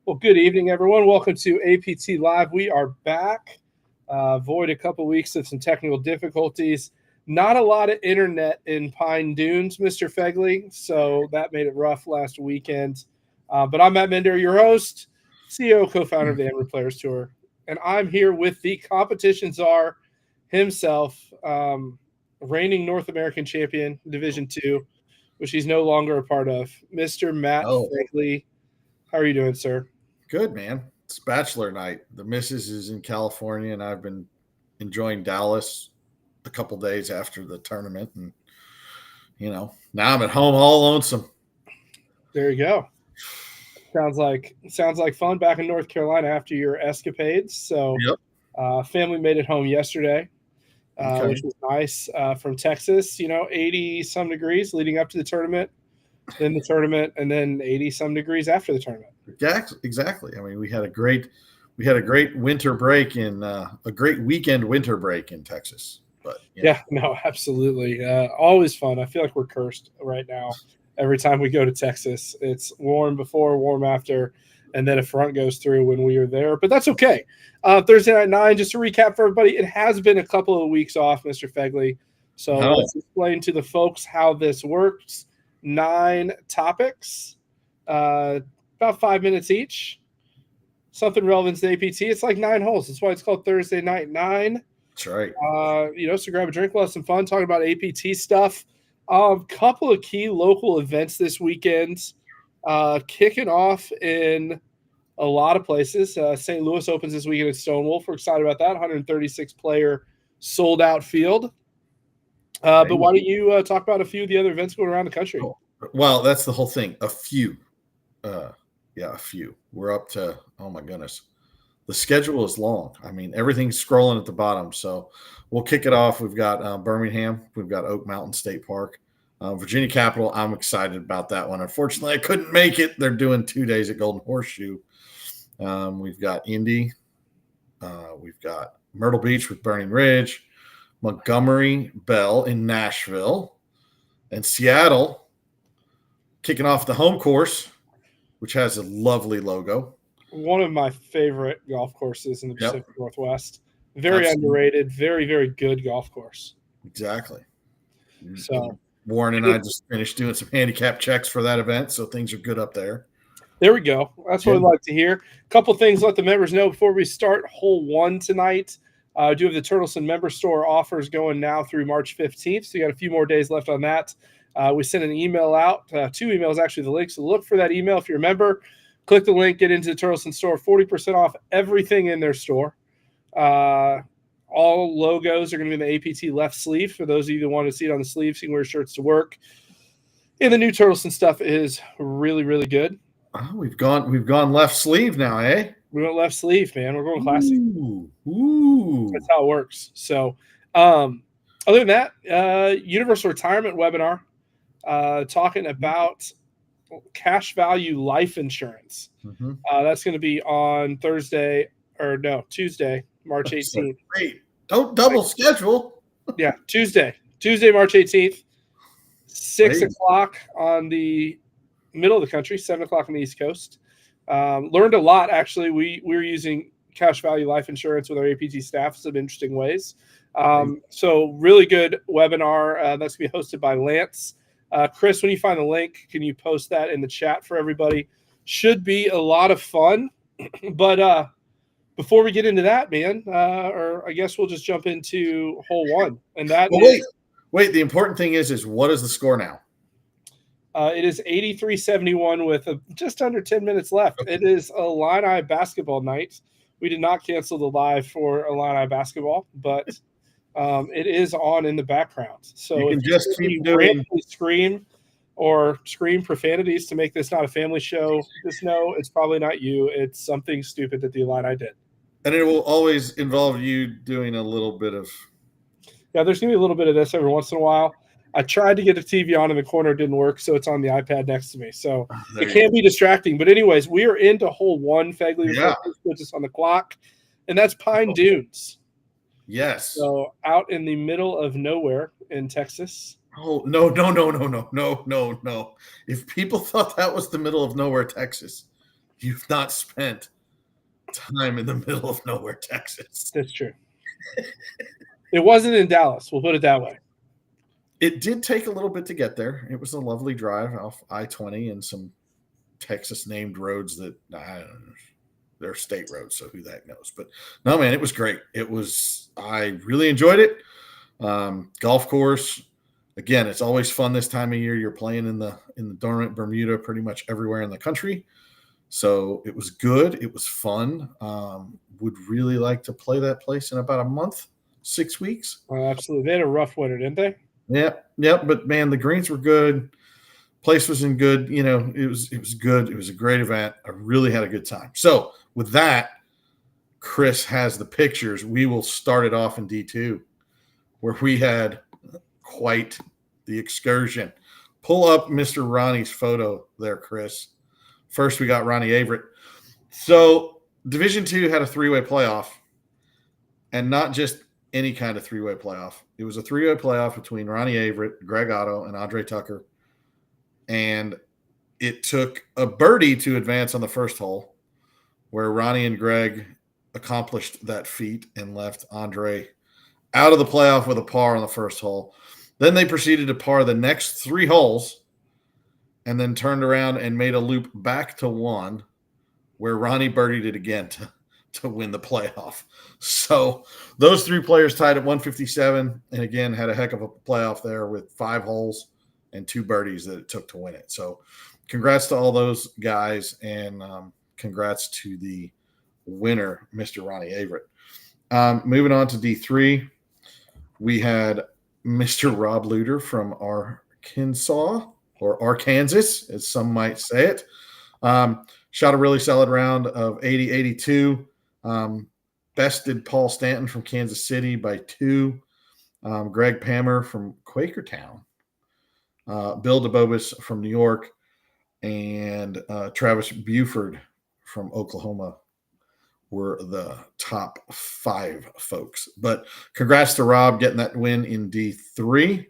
Well, good evening, everyone. Welcome to APT Live. We are back. Void a couple weeks of some technical difficulties. Not a lot of internet in Pine Dunes, Mr. Fegley, so that made it rough last weekend. But I'm Matt Mender, your host, CEO, co-founder of the Emerald Players Tour, and I'm here with the competition czar himself, reigning North American champion, Division II, which he's no longer a part of, Mr. Matt Fegley. How are you doing, sir? Good, man. It's bachelor night. The missus is in California, and I've been enjoying Dallas a couple days after the tournament. And, now I'm at home all lonesome. There you go. Sounds like fun back in North Carolina after your escapades. So, family made it home yesterday, which was nice. From Texas, 80 some degrees leading up to the tournament, then the tournament, and then 80 some degrees after the tournament. Exactly. I mean, we had a great winter break a great weekend winter break in Texas. But Absolutely. Always fun. I feel like we're cursed right now. Every time we go to Texas, it's warm before, warm after, and then a front goes through when we are there. But that's okay. Thursday night 9, just to recap for everybody, it has been a couple of weeks off, Mr. Fegley. So let's explain to the folks how this works. 9 topics, about 5 minutes each. Something relevant to the APT. It's like 9 holes. That's why it's called Thursday Night 9. That's right. So grab a drink, we'll have some fun talking about APT stuff. Couple of key local events this weekend, kicking off in a lot of places. St. Louis opens this weekend at Stonewolf. We're excited about that. 136 player sold out field. But why don't you talk about a few of the other events going around the country? Well, that's the whole thing. A few. A few. We're up to, oh my goodness. The schedule is long. I mean, everything's scrolling at the bottom. So we'll kick it off. We've got Birmingham. We've got Oak Mountain State Park. Virginia Capitol, I'm excited about that one. Unfortunately, I couldn't make it. They're doing 2 days at Golden Horseshoe. We've got Indy. We've got Myrtle Beach with Burning Ridge. Montgomery Bell in Nashville. And Seattle kicking off the home course, which has a lovely logo. One of my favorite golf courses in the Pacific Northwest. Very underrated, very, very good golf course. Exactly. So Warren and I just finished doing some handicap checks for that event, so things are good up there. There we go. That's what I'd like to hear. A couple things let the members know before we start hole 1 tonight. I do have the Turtleson member store offers going now through March 15th, so you got a few more days left on that. We sent an email out, 2 emails actually, the link. So look for that email if you're a member. Click the link, get into the Turtleson store, 40% off everything in their store. All logos are going to be in the APT left sleeve. For those of you that want to see it on the sleeve, so you can wear shirts to work. And the new Turtleson stuff is really, really good. Oh, we've gone left sleeve now, eh? We went left sleeve, man. We're going classic. Ooh. That's how it works. So, other than that, Universal Retirement webinar, talking about cash value life insurance. Mm-hmm. That's going to be on Tuesday, March 18th. Wait, don't double schedule. Yeah, Tuesday, March 18th, 6 o'clock on the middle of the country, 7 o'clock on the East Coast. Learned a lot, actually. We're using cash value life insurance with our APT staff in some interesting ways. So really good webinar. That's going to be hosted by Lance. Chris, when you find the link, can you post that in the chat for everybody? Should be a lot of fun. But before we get into that, man, or I guess we'll just jump into hole 1. And that wait. The important thing is what is the score now? It is 83-71 with just under 10 minutes left. It is Illini basketball night. We did not cancel the live for Illini basketball, but it is on in the background. So you can just keep doing scream or scream profanities to make this not a family show. Just know it's probably not you. It's something stupid that the Illini did. And it will always involve you doing a little bit of. Yeah, there's going to be a little bit of this every once in a while. I tried to get the TV on in the corner. It didn't work, so it's on the iPad next to me. So it can be distracting. But anyways, we are into hole 1, Fegley. Yeah. Puts us on the clock. And that's Pine Dunes. Yes. So out in the middle of nowhere in Texas. Oh, no. If people thought that was the middle of nowhere, Texas, you've not spent time in the middle of nowhere, Texas. That's true. It wasn't in Dallas. We'll put it that way. It did take a little bit to get there. It was a lovely drive off I-20 and some Texas named roads that I don't know. They're state roads, so who the heck knows? But no, man, it was great. I really enjoyed it. Golf course. Again, it's always fun this time of year. You're playing in the dormant Bermuda pretty much everywhere in the country. So it was good. It was fun. Would really like to play that place in about a month, 6 weeks. Oh, absolutely. They had a rough winter, didn't they? Yeah. But man, the greens were good. Place was in good. You know, it was good. It was a great event. I really had a good time. So with that, Chris has the pictures. We will start it off in D2, where we had quite the excursion. Pull up Mr. Ronnie's photo there, Chris. First, we got Ronnie Averett. So Division II had a three-way playoff, and not just any kind of three-way playoff. It was a three-way playoff between Ronnie Averett, Greg Otto, and Andre Tucker. And it took a birdie to advance on the first hole, where Ronnie and Greg accomplished that feat and left Andre out of the playoff with a par on the first hole. Then they proceeded to par the next 3 holes and then turned around and made a loop back to 1, where Ronnie birdied it again to win the playoff. So those 3 players tied at 157 and, again, had a heck of a playoff there with 5 holes and 2 birdies that it took to win it. So congrats to all those guys, and congrats to the winner, Mr. Ronnie Averett. Moving on to D3, we had Mr. Rob Luter from Arkansas, or Arkansas, as some might say it. Shot a really solid round of 80-82. Bested Paul Stanton from Kansas City by 2. Greg Pammer from Quakertown. Bill DeBobis from New York, and Travis Buford from Oklahoma were the top 5 folks. But congrats to Rob getting that win in D3.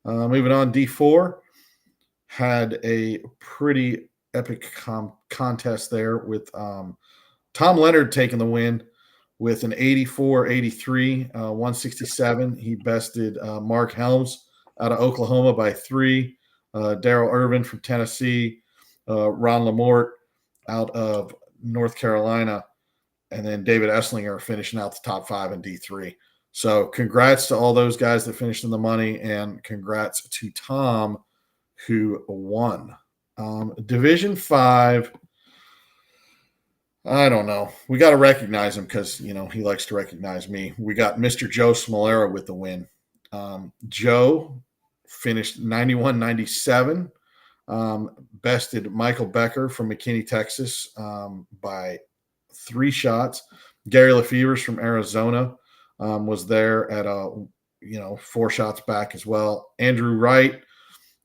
Moving on, D4 had a pretty epic contest there with Tom Leonard taking the win with an 84-83, 167. He bested Mark Helms out of Oklahoma by 3. Daryl Irvin from Tennessee, Ron Lamort out of North Carolina, and then David Esslinger finishing out the top 5 in D3. So congrats to all those guys that finished in the money, and congrats to Tom, who won. Division 5, I don't know. We got to recognize him because, you know, he likes to recognize me. We got Mr. Joe Smolera with the win. Joe finished 91-97, bested Michael Becker from McKinney, Texas, by 3 shots. Gary Lefevers from Arizona was there at 4 shots back as well. Andrew Wright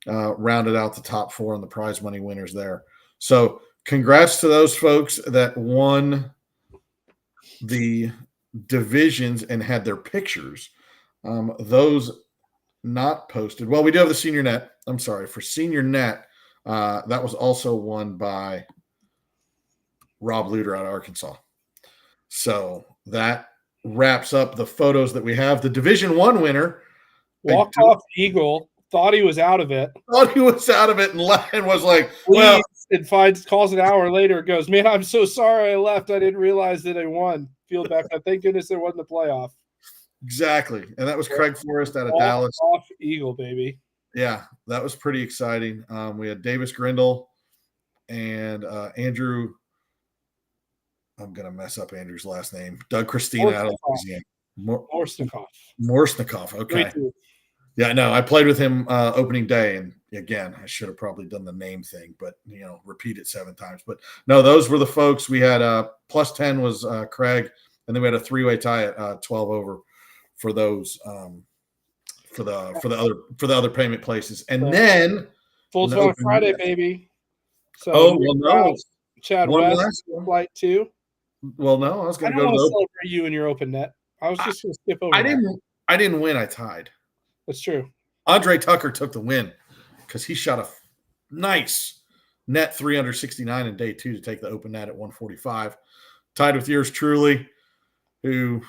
rounded out the top 4 on the prize money winners there. So congrats to those folks that won the divisions and had their pictures. Those not posted. Well, we do have the senior net. I'm sorry, for senior net, that was also won by Rob Luter out of Arkansas. So that wraps up the photos that we have. The Division 1 winner, walk-off eagle, thought he was out of it. And was like, well, and calls an hour later, goes, man, I'm so sorry I left. I didn't realize that I won. Field back up. Thank goodness there wasn't a playoff. Exactly. And that was Craig Forrest out of Dallas. Off eagle, baby. Yeah, that was pretty exciting. We had Davis Grindle and Andrew. I'm going to mess up Andrew's last name. Doug Christina out of Louisiana. Morsnikoff. Okay. Yeah, no, I played with him opening day, and again, I should have probably done the name thing, but repeat it 7 times. But no, those were the folks. We had plus 10 was Craig, and then we had a 3-way tie at 12 over for those for the other payment places, and then full on Friday, baby. So Chad West flight 2. Well, no, I was going to go to celebrate you in your open net. I was just going to skip over. I didn't win. I tied. That's true. Andre Tucker took the win because he shot a nice net 3 under 69 in day 2 to take the open net at 145. Tied with yours truly, who,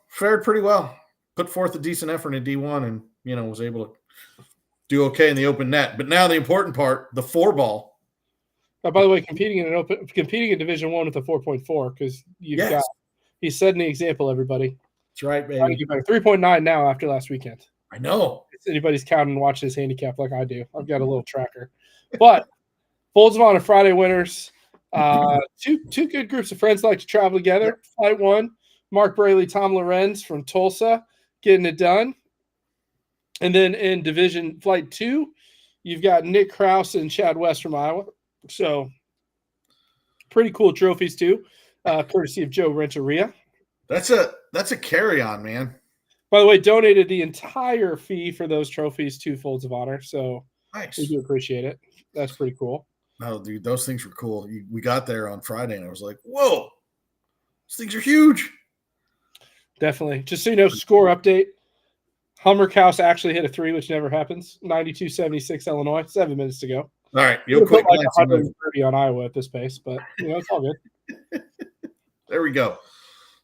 fared pretty well. Put forth a decent effort in D1 and, was able to do okay in the open net. But now the important part, the 4-ball. Oh, by the way, competing in Division 1 with a 4.4, because he's setting the example, everybody. That's right, baby. 3.9 now after last weekend. I know. If anybody's counting and watching his handicap like I do, I've got a little tracker. But Folds of Honor Friday winners. Two good groups of friends like to travel together. Yep. Flight 1, Mark Braley, Tom Lorenz from Tulsa, getting it done. And then in Division Flight 2, you've got Nick Krause and Chad West from Iowa. So pretty cool trophies too, courtesy of Joe Renteria. That's a carry-on, man. By the way, donated the entire fee for those trophies to Folds of Honor. So nice. We do appreciate it. That's pretty cool. Oh, dude, those things were cool. We got there on Friday, and I was like, whoa, these things are huge. Definitely. Just so you know, score update. Hummerkaus actually hit a 3, which never happens. 92-76 Illinois, 7 minutes to go. All right. You'll put like 130 on Iowa at this pace, but, it's all good. There we go.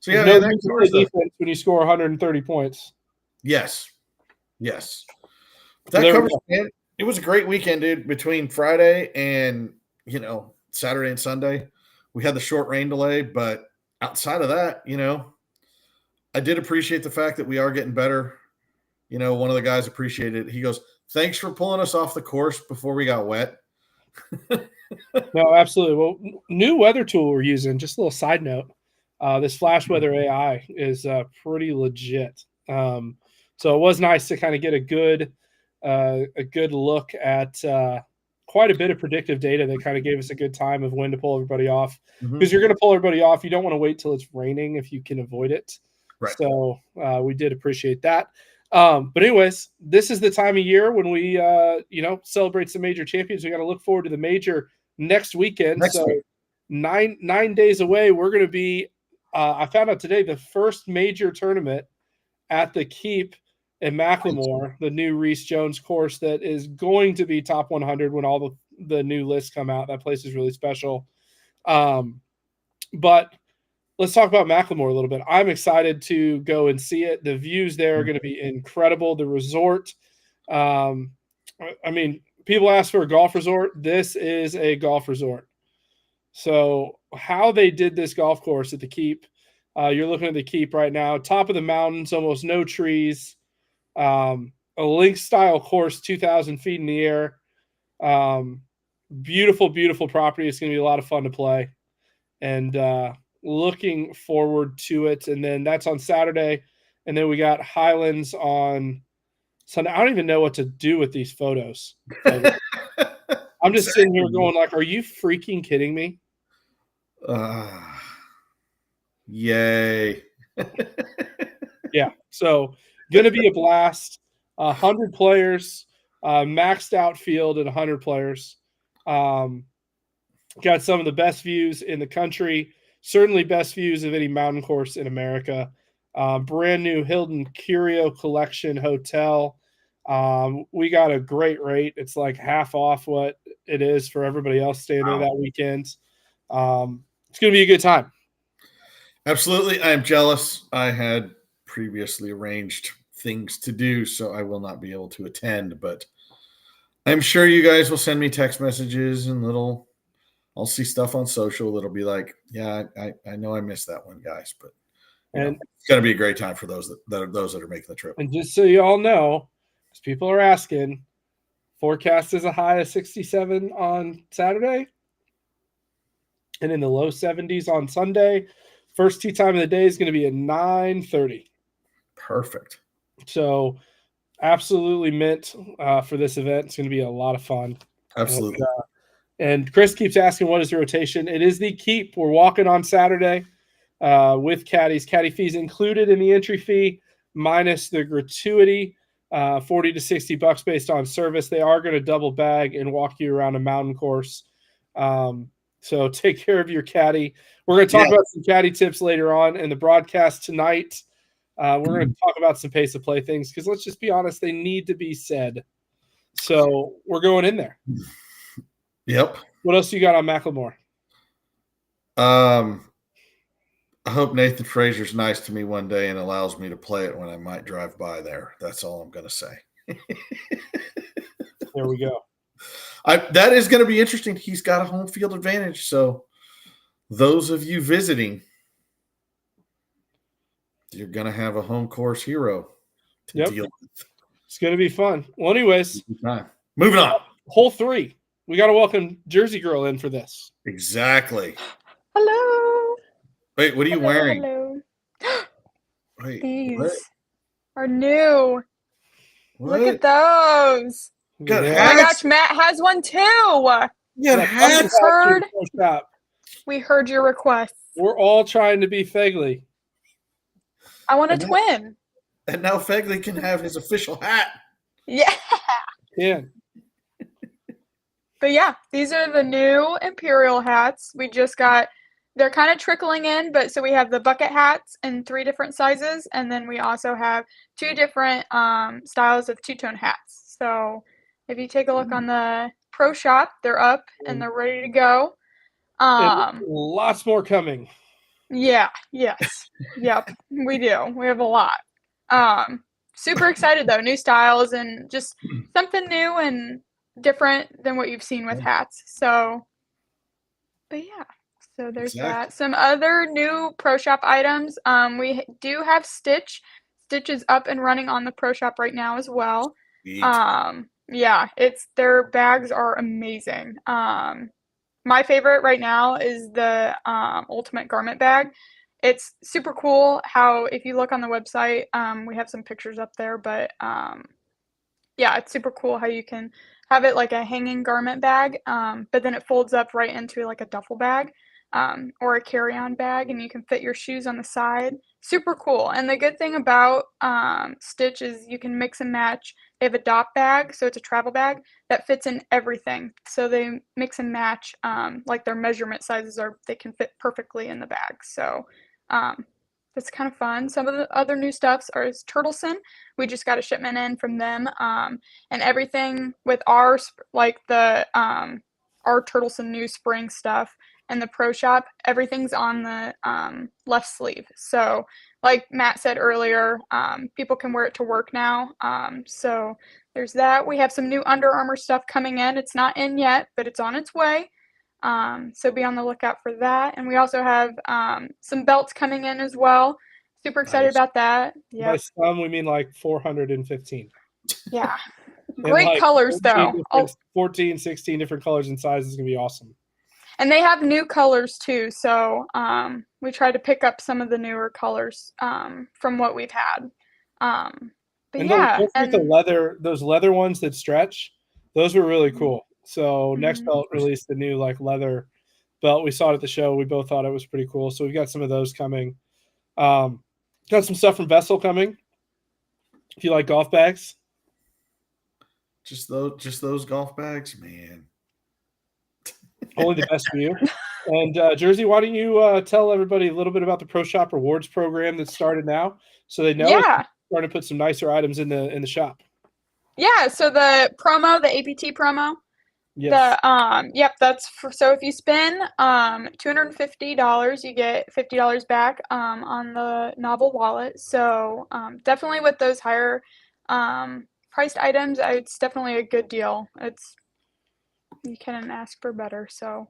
So, defense when you score 130 points. Yes. That covers, man. It was a great weekend, dude. Between Friday and, Saturday and Sunday, we had the short rain delay. But outside of that, I did appreciate the fact that we are getting better. One of the guys appreciated it. He goes, thanks for pulling us off the course before we got wet. No, absolutely. Well, new weather tool we're using, just a little side note. This Flash Weather AI is pretty legit. So it was nice to kind of get a good look at quite a bit of predictive data that kind of gave us a good time of when to pull everybody off. Because you're going to pull everybody off. You don't want to wait till it's raining if you can avoid it. Right. So we did appreciate that. But anyways, this is the time of year when we, celebrate some major champions. We got to look forward to the major next weekend. Week. 9 days away, we're going to be, I found out today, the first major tournament at the Keep in Macklemore, the new Reese Jones course that is going to be top 100 when all the new lists come out. That place is really special. But let's talk about Macklemore a little bit. I'm excited to go and see it. The views there are going to be incredible. The resort, people ask for a golf resort. This is a golf resort. So how they did this golf course at the Keep, you're looking at the Keep right now, top of the mountains, almost no trees, a link-style course, 2,000 feet in the air. Beautiful, beautiful property. It's going to be a lot of fun to play. And looking forward to it. And then that's on Saturday. And then we got Highlands on Sunday. I don't even know what to do with these photos. Like, I'm just sitting here going like, are you freaking kidding me? Yay. Yeah. So going to be a blast. 100 players, maxed out field at 100 players. Got some of the best views in the country. Certainly best views of any mountain course in America. Brand new Hilton Curio Collection Hotel. We got a great rate. It's like half off what it is for everybody else staying there that weekend. It's going to be a good time. Absolutely. I am jealous. I had previously arranged things to do, so I will not be able to attend, but I'm sure you guys will send me text messages and I'll see stuff on social that'll be like, yeah, I know I missed that one, guys, but it's going to be a great time for those that are making the trip. And just so you all know, because people are asking, forecast is a high of 67 on Saturday and in the low 70s on Sunday. First tee time of the day is going to be at 9:30. Perfect. So absolutely mint for this event. It's going to be a lot of fun. Absolutely. And Chris keeps asking, what is the rotation? It is the Keep. We're walking on Saturday with caddies. Caddy fees included in the entry fee, minus the gratuity, $40 to $60 based on service. They are going to double bag and walk you around a mountain course. So take care of your caddy. We're going to talk about some caddy tips later on in the broadcast tonight. We're going to talk about some pace of play things because let's just be honest, they need to be said. So we're going in there. Yep. What else you got on Macklemore? I hope Nathan Frazier's nice to me one day and allows me to play it when I might drive by there. That's all I'm going to say. There we go. That is going to be interesting. He's got a home field advantage. So those of you visiting, you're going to have a home course hero to deal with. It's going to be fun. Well, anyways, moving on. Hole 3. We got to welcome Jersey Girl in for this. Exactly. Hello. Wait, what are you wearing? Hello. Wait, These what? are new. What? Look at those. Got Oh my gosh, Matt has one too. Yeah, hats. We heard your request. We're all trying to be Fegley. I want a twin. And now Fegley can have his official hat. Yeah. Yeah. But yeah, these are the new Imperial hats. We just got, they're kind of trickling in, but so we have the bucket hats in 3 different sizes, and then we also have 2 different styles of two-tone hats. So if you take a look on the Pro Shop, they're up and they're ready to go. Lots more coming. Yeah, yes. Yep, we do. We have a lot. Super excited though, new styles and just something new and different than what you've seen with hats. So, but yeah, so there's that. Some other new Pro Shop items. We do have Stitch. Stitch is up and running on the Pro Shop right now as well. Yeah, their bags are amazing. My favorite right now is the Ultimate Garment Bag. It's super cool how, if you look on the website, we have some pictures up there, but yeah, it's super cool how you can have it like a hanging garment bag, but then it folds up right into like a duffel bag or a carry-on bag, and you can fit your shoes on the side. Super cool. And the good thing about Stitch is you can mix and match. They have a dop bag, so it's a travel bag that fits in everything. So they mix and match, like their measurement sizes they can fit perfectly in the bag. So that's kind of fun. Some of the other new stuffs are Turtleson. We just got a shipment in from them, and everything with our Turtleson new spring stuff and the Pro Shop, everything's on the left sleeve. So like Matt said earlier, people can wear it to work now. So there's that. We have some new Under Armour stuff coming in. It's not in yet, but it's on its way. So be on the lookout for that. And we also have some belts coming in as well. Super excited about that. Yeah. By some, we mean like 415. Yeah. Great like colors, though. 14, 16 different colors and sizes is going to be awesome. And they have new colors, too. So we try to pick up some of the newer colors from what we've had. But and yeah. Those leather ones that stretch, those were really cool. So Next Belt released the new like leather belt. We saw it at the show. We both thought it was pretty cool. So we've got some of those coming. Got some stuff from Vessel coming. If you like golf bags. Just those golf bags, man. Only the best for you. And Jersey, why don't you tell everybody a little bit about the Pro Shop Rewards program that started now, so they know it's starting to put some nicer items in the shop. Yeah. So the APT promo. Yes. That's so if you spend $250, you get $50 back on the novel wallet. So definitely with those higher priced items, it's definitely a good deal. You can't ask for better. So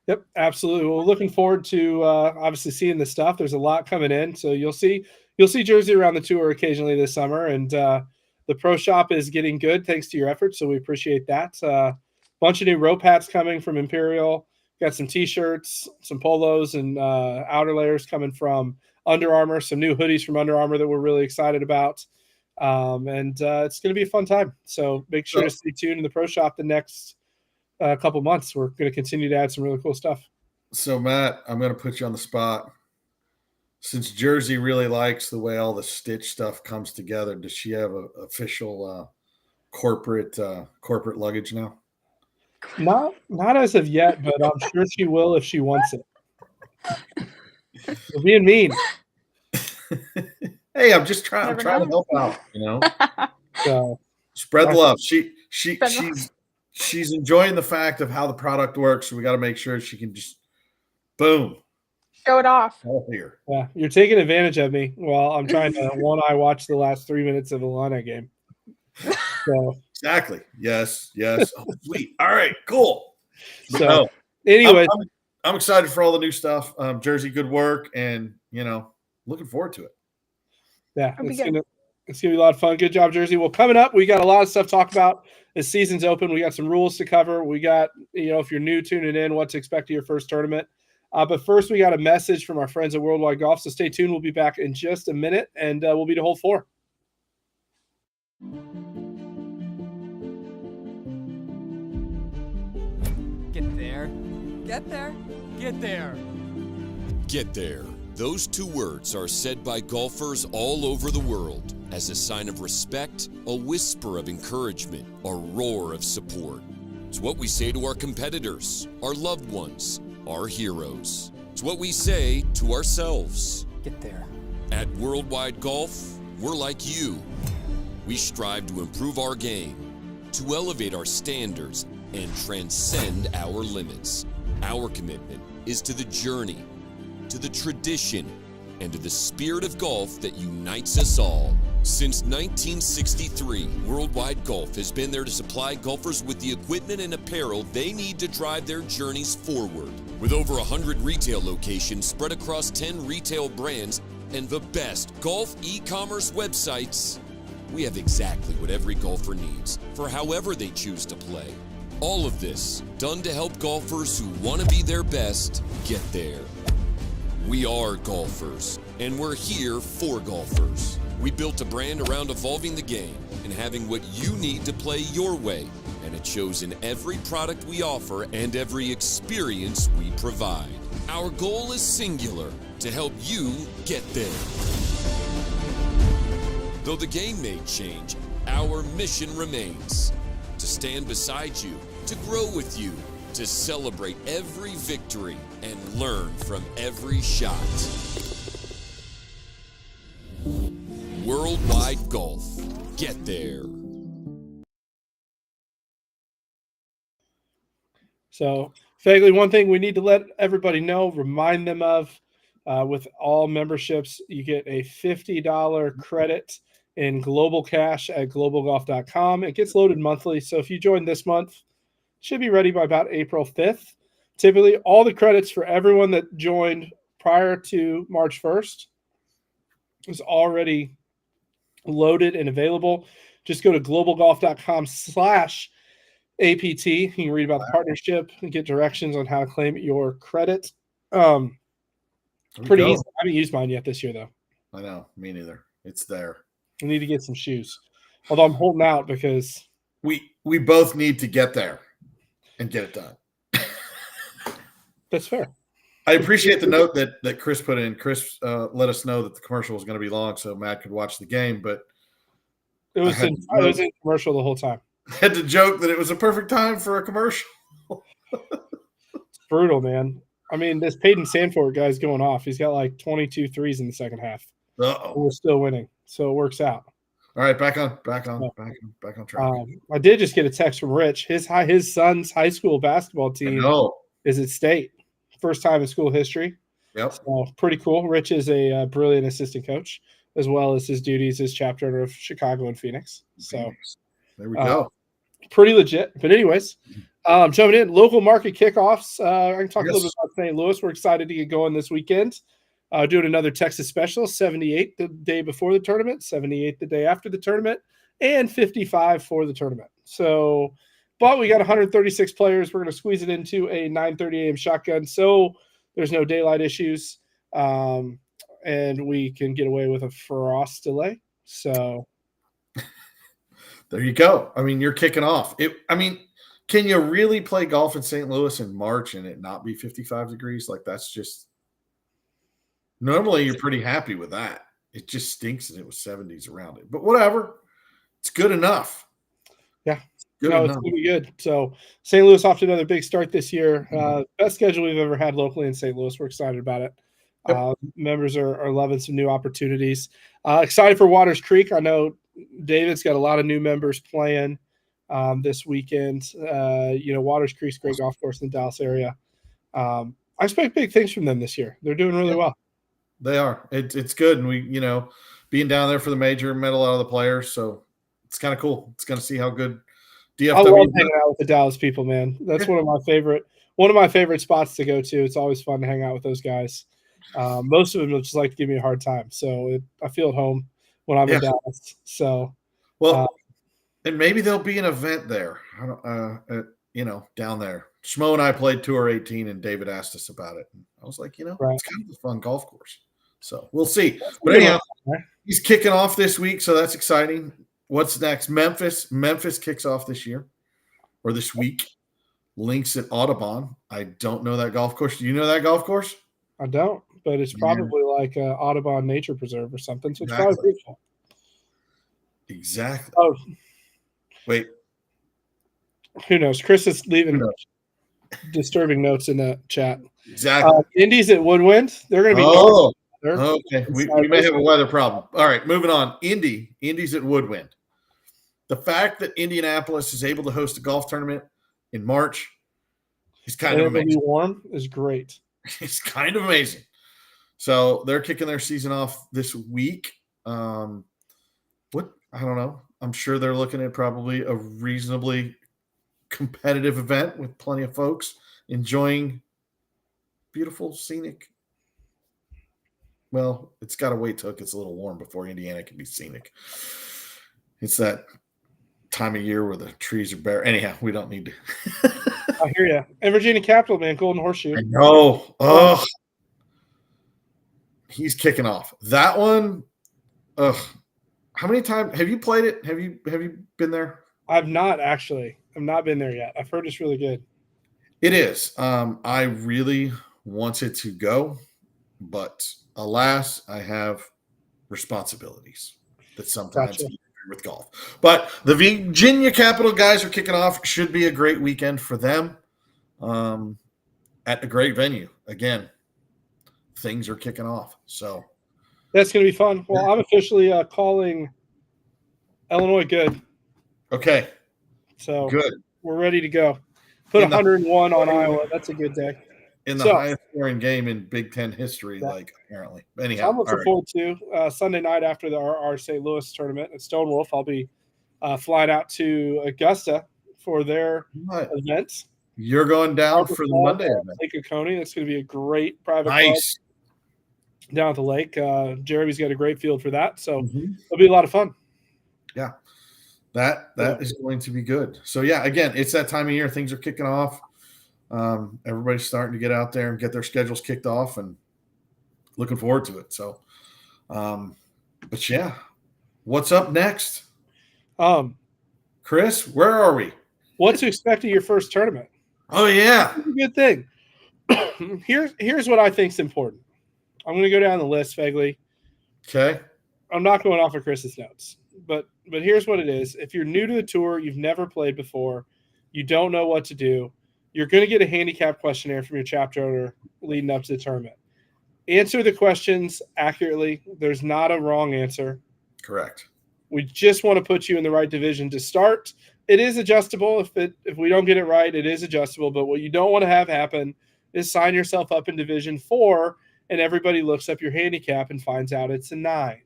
yep, absolutely. Well, looking forward to obviously seeing the stuff. There's a lot coming in, so you'll see Jersey around the tour occasionally this summer, and the Pro Shop is getting good thanks to your efforts, so we appreciate that. Bunch of new rope hats coming from Imperial. Got some T-shirts, some polos, and outer layers coming from Under Armour. Some new hoodies from Under Armour that we're really excited about. And it's going to be a fun time. So make sure to stay tuned in the Pro Shop the next couple months. We're going to continue to add some really cool stuff. So, Matt, I'm going to put you on the spot. Since Jersey really likes the way all the Stitch stuff comes together, does she have an official corporate luggage now? Not as of yet, but I'm sure she will if she wants it. You're being mean. Hey, I'm just trying to help out, you know. So spread the love. She's she's enjoying the fact of how the product works. So we got to make sure she can just boom. Show it off. Here. Yeah, you're taking advantage of me while I'm trying to one eye watch the last 3 minutes of the Illini game. So exactly. Yes. Oh, sweet. All right. Cool. So anyway, I'm excited for all the new stuff. Jersey, good work, and looking forward to it. Yeah, it's gonna be a lot of fun. Good job, Jersey. Well, coming up, we got a lot of stuff to talk about. The season's open. We got some rules to cover. We got, if you're new tuning in, what to expect of your first tournament. But first, we got a message from our friends at Worldwide Golf. So stay tuned. We'll be back in just a minute, and we'll be to hole 4. Get there. Get there. Get there. Get there. Those 2 words are said by golfers all over the world as a sign of respect, a whisper of encouragement, a roar of support. It's what we say to our competitors, our loved ones, our heroes. It's what we say to ourselves. Get there. At Worldwide Golf, we're like you. We strive to improve our game, to elevate our standards, and transcend our limits. Our commitment is to the journey, to the tradition, and to the spirit of golf that unites us all. Since 1963, Worldwide Golf has been there to supply golfers with the equipment and apparel they need to drive their journeys forward. With over 100 retail locations spread across 10 retail brands and the best golf e-commerce websites, we have exactly what every golfer needs for however they choose to play. All of this done to help golfers who want to be their best get there. We are golfers, and we're here for golfers. We built a brand around evolving the game and having what you need to play your way, and it shows in every product we offer and every experience we provide. Our goal is singular, to help you get there. Though the game may change, our mission remains. To stand beside you, to grow with you, to celebrate every victory and learn from every shot. Worldwide Golf. Get there. So, Fagley, one thing we need to let everybody know, remind them of, with all memberships, you get a $50 credit in global cash at globalgolf.com. It gets loaded monthly. So if you join this month, it should be ready by about April 5th. Typically, all the credits for everyone that joined prior to March 1st is already loaded and available. Just go to globalgolf.com/APT. You can read about the partnership and get directions on how to claim your credit. Pretty easy. I haven't used mine yet this year, though. I know. Me neither. It's there. We need to get some shoes. Although I'm holding out because we both need to get there and get it done. That's fair. I appreciate the note that Chris put in. Chris let us know that the commercial was going to be long so Matt could watch the game, but it was in commercial the whole time. I had to joke that it was a perfect time for a commercial. It's brutal, man. I mean, this Peyton Sanford guy's going off. He's got like 22 threes in the second half. We're still winning, so it works out. All right, back on track. I did just get a text from Rich. His son's high school basketball team is at state. First time in school history. Yep. So pretty cool. Rich is a brilliant assistant coach, as well as his duties as chapter owner of Chicago and Phoenix. So there we go. Pretty legit. But anyways, jumping in, local market kickoffs. I can talk a little bit about St. Louis. We're excited to get going this weekend. Doing another Texas special, 78 the day before the tournament, 78 the day after the tournament, and 55 for the tournament. So, but we got 136 players. We're going to squeeze it into a 9:30 a.m. shotgun, so there's no daylight issues, and we can get away with a frost delay. So there you go. I mean, you're kicking off. Can you really play golf in St. Louis in March and it not be 55 degrees? Like, that's just – normally you're pretty happy with that. It just stinks that it was 70s around it. But whatever. It's good enough. Yeah. It's going to be good. So St. Louis off to another big start this year. Best schedule we've ever had locally in St. Louis. We're excited about it. Yep. Members are loving some new opportunities. Excited for Waters Creek. I know David's got a lot of new members playing. this weekend. Waters Creek's a great golf course in the Dallas area. I expect big things from them this year. They're doing really well. They are. It's good, and we being down there for the major, met a lot of the players, so it's kind of cool. It's going to see how good DFW. I love hanging out with the Dallas people, man. That's one of my favorite spots to go to. It's always fun to hang out with those guys. Most of them just like to give me a hard time, so I feel at home when I'm in Dallas. So, and maybe there'll be an event there. I don't, down there. Schmo and I played Tour 18, and David asked us about it. And I was like, it's kind of a fun golf course. So we'll see. But anyhow, he's kicking off this week, so that's exciting. What's next? Memphis. Memphis kicks off this year or this week. Links at Audubon. I don't know that golf course. Do you know that golf course? I don't, but it's probably like a Audubon Nature Preserve or something. So it's probably beautiful. Exactly. Oh, wait. Who knows? Chris is leaving disturbing notes in the chat. Exactly. Indies at Woodwind. They're going to be. Oh, okay. We may have a weather problem. All right, moving on. Indies at Woodwind. The fact that Indianapolis is able to host a golf tournament in March is kind of amazing. It'll be warm is great. It's kind of amazing. So they're kicking their season off this week. I don't know. I'm sure they're looking at probably a reasonably competitive event with plenty of folks enjoying beautiful scenic. Well, it's got to wait till it gets a little warm before Indiana can be scenic. It's that time of year where the trees are bare. Anyhow, we don't need to. I hear you. And Virginia Capital, man, Golden Horseshoe. I know. Oh, he's kicking off that one. Ugh. How many times have you played it? Have you been there? I've not actually. I've not been there yet. I've heard it's really good. It is. I really wanted to go, but alas, I have responsibilities that sometimes interfere with golf. But the Virginia Capital guys are kicking off. Should be a great weekend for them at a great venue. Again, things are kicking off. So that's going to be fun. Well, I'm officially calling Illinois good. Okay. So good. We're ready to go. Put 101 on Iowa. That's a good day. In the highest scoring game in Big Ten history, apparently. Anyhow, I'm looking forward to Sunday night after our St. Louis tournament at Stonewolf. I'll be flying out to Augusta for their event. You're going down for the Monday event. Lake Oconee. That's going to be a great private club down at the lake. Jeremy's got a great field for that, so it'll be a lot of fun. Yeah. That is going to be good. So, again, it's that time of year. Things are kicking off. Everybody's starting to get out there and get their schedules kicked off and looking forward to it. So, what's up next? Chris, where are we? What to expect of your first tournament? Oh, yeah. That's a good thing. Here's what I think is important. I'm going to go down the list, Fegley. Okay. I'm not going off of Chris's notes. But here's what it is. If you're new to the tour, you've never played before, you don't know what to do, you're going to get a handicap questionnaire from your chapter owner leading up to the tournament. Answer the questions accurately. There's not a wrong answer. Correct. We just want to put you in the right division to start. It is adjustable. If we don't get it right, it is adjustable. But what you don't want to have happen is sign yourself up in Division 4 and everybody looks up your handicap and finds out it's a 9.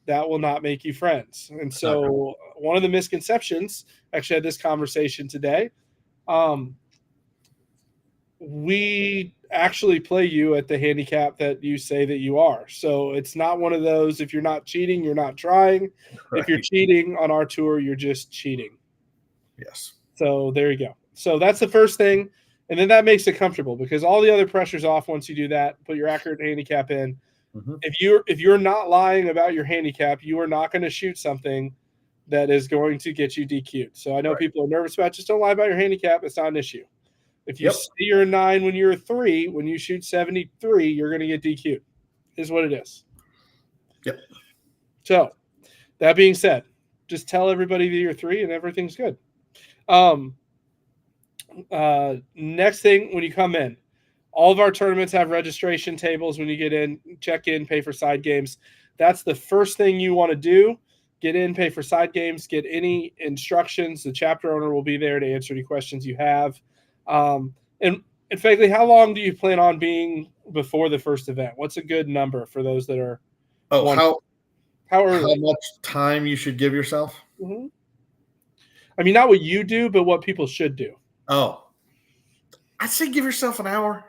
That will not make you friends. And so one of the misconceptions, actually had this conversation today, we actually play you at the handicap that you say that you are. So it's not one of those, if you're not cheating, you're not trying. Right. If you're cheating on our tour, you're just cheating. Yes. So there you go. So that's the first thing. And then that makes it comfortable because all the other pressure's off once you do that, put your accurate handicap in. Mm-hmm. If you're not lying about your handicap, you are not going to shoot something that is going to get you DQ'd. So I know people are nervous about it. Just don't lie about your handicap. It's not an issue. If you say you're a 9 when you're a 3, when you shoot 73, you're going to get DQ'd. Is what it is. Yep. So that being said, just tell everybody that you're 3 and everything's good. Next thing, when you come in, all of our tournaments have registration tables when you get in, check in, pay for side games. That's the first thing you want to do Get in, pay for side games, get any instructions. The chapter owner will be there to answer any questions you have. And frankly, how long do you plan on being before the first event? What's a good number for those that are? How early? How much time you should give yourself? Mm-hmm. I mean, not what you do, but what people should do. Oh, I'd say give yourself an hour.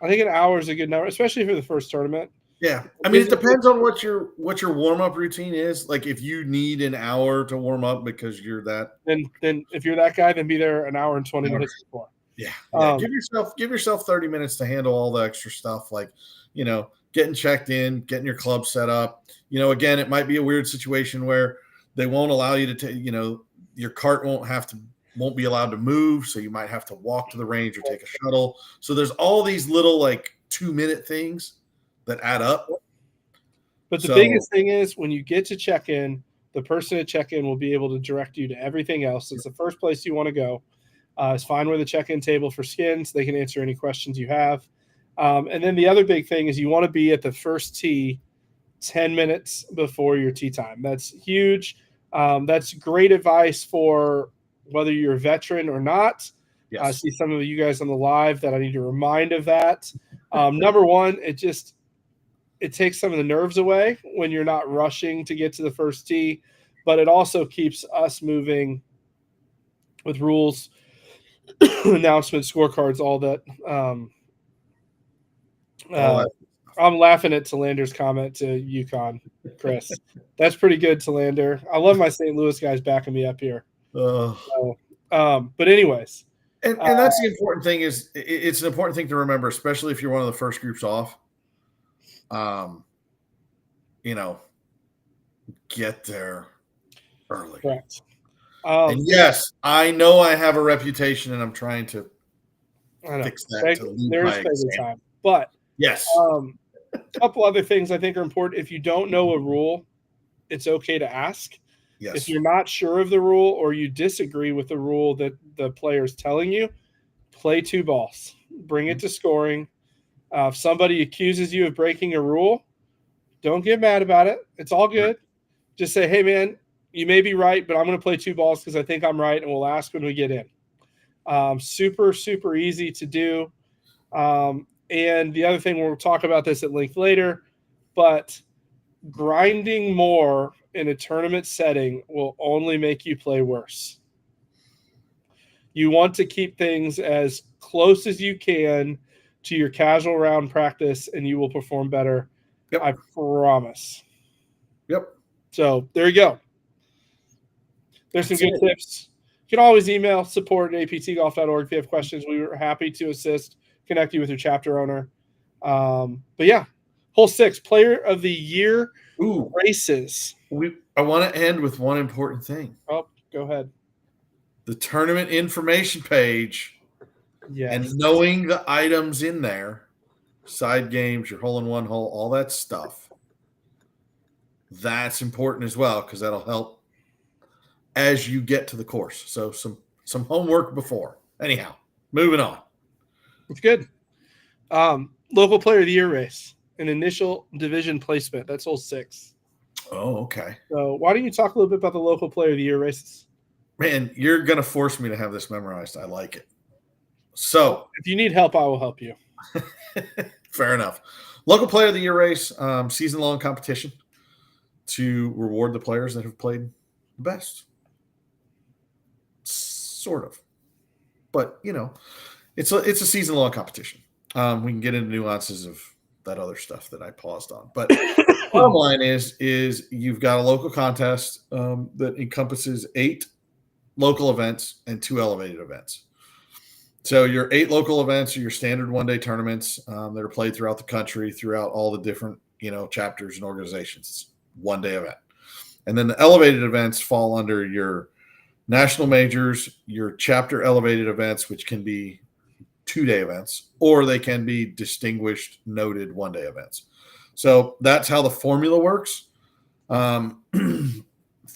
I think an hour is a good number, especially for the first tournament. Yeah, I mean, it depends on what your warm up routine is. Like, if you need an hour to warm up because you're that, then if you're that guy, then be there an hour and 20 minutes before. Yeah. Give yourself 30 minutes to handle all the extra stuff, like, getting checked in, getting your club set up. Again, it might be a weird situation where they won't allow you to your cart won't be allowed to move, so you might have to walk to the range or take a shuttle. So there's all these little 2-minute things that add up. But the biggest thing is when you get to check-in, the person at check-in will be able to direct you to everything else. It's the first place you want to go. Is find where the check-in table for skins. They can answer any questions you have. And then the other big thing is you want to be at the first tee 10 minutes before your tee time. That's huge. That's great advice for whether you're a veteran or not. Yes. I see some of you guys on the live that I need to remind of that. Number one, it takes some of the nerves away when you're not rushing to get to the first tee, but it also keeps us moving with rules, announcements, scorecards, all that. I'm laughing at Talander's comment to UConn, Chris. That's pretty good, Talander. I love my St. Louis guys backing me up here. But anyways. And that's the important thing is it's an important thing to remember, especially if you're one of the first groups off. Get there early. Correct. And yes, I know I have a reputation, and I'm trying to fix that. There is plenty time, but yes, a couple other things I think are important. If you don't know a rule, it's okay to ask. Yes. If you're not sure of the rule or you disagree with the rule that the player is telling you, play 2 balls. Bring it to scoring. If somebody accuses you of breaking a rule, don't get mad about it. It's all good. Just say, hey, man, you may be right, but I'm going to play 2 balls because I think I'm right, and we'll ask when we get in. Super, super easy to do. And the other thing, we'll talk about this at length later, but grinding more in a tournament setting will only make you play worse. You want to keep things as close as you can to your casual round practice, and you will perform better. Yep. I promise. Yep. So there you go. There's some good tips. You can always email support@aptgolf.org if you have questions. We were happy to assist, connect you with your chapter owner. But yeah, hole 6, player of the year races. I want to end with one important thing. Oh, go ahead. The tournament information page. Yes. And knowing the items in there, side games, your hole-in-one hole, all that stuff, that's important as well because that'll help as you get to the course. So some homework before. Anyhow, moving on. It's good. Local player of the year race, an initial division placement. That's hole 6. Oh, okay. So why don't you talk a little bit about the local player of the year races? Man, you're going to force me to have this memorized. I like it. So if you need help, I will help you. Fair enough. Local player of the year race, season-long competition to reward the players that have played the best. Sort of. But, it's a season-long competition. We can get into nuances of that other stuff that I paused on. But bottom line is you've got a local contest that encompasses 8 local events and 2 elevated events. So your 8 local events are your standard one-day tournaments that are played throughout the country, throughout all the different, chapters and organizations. It's one-day event. And then the elevated events fall under your national majors, your chapter elevated events, which can be 2-day events, or they can be distinguished noted one-day events. So that's how the formula works for the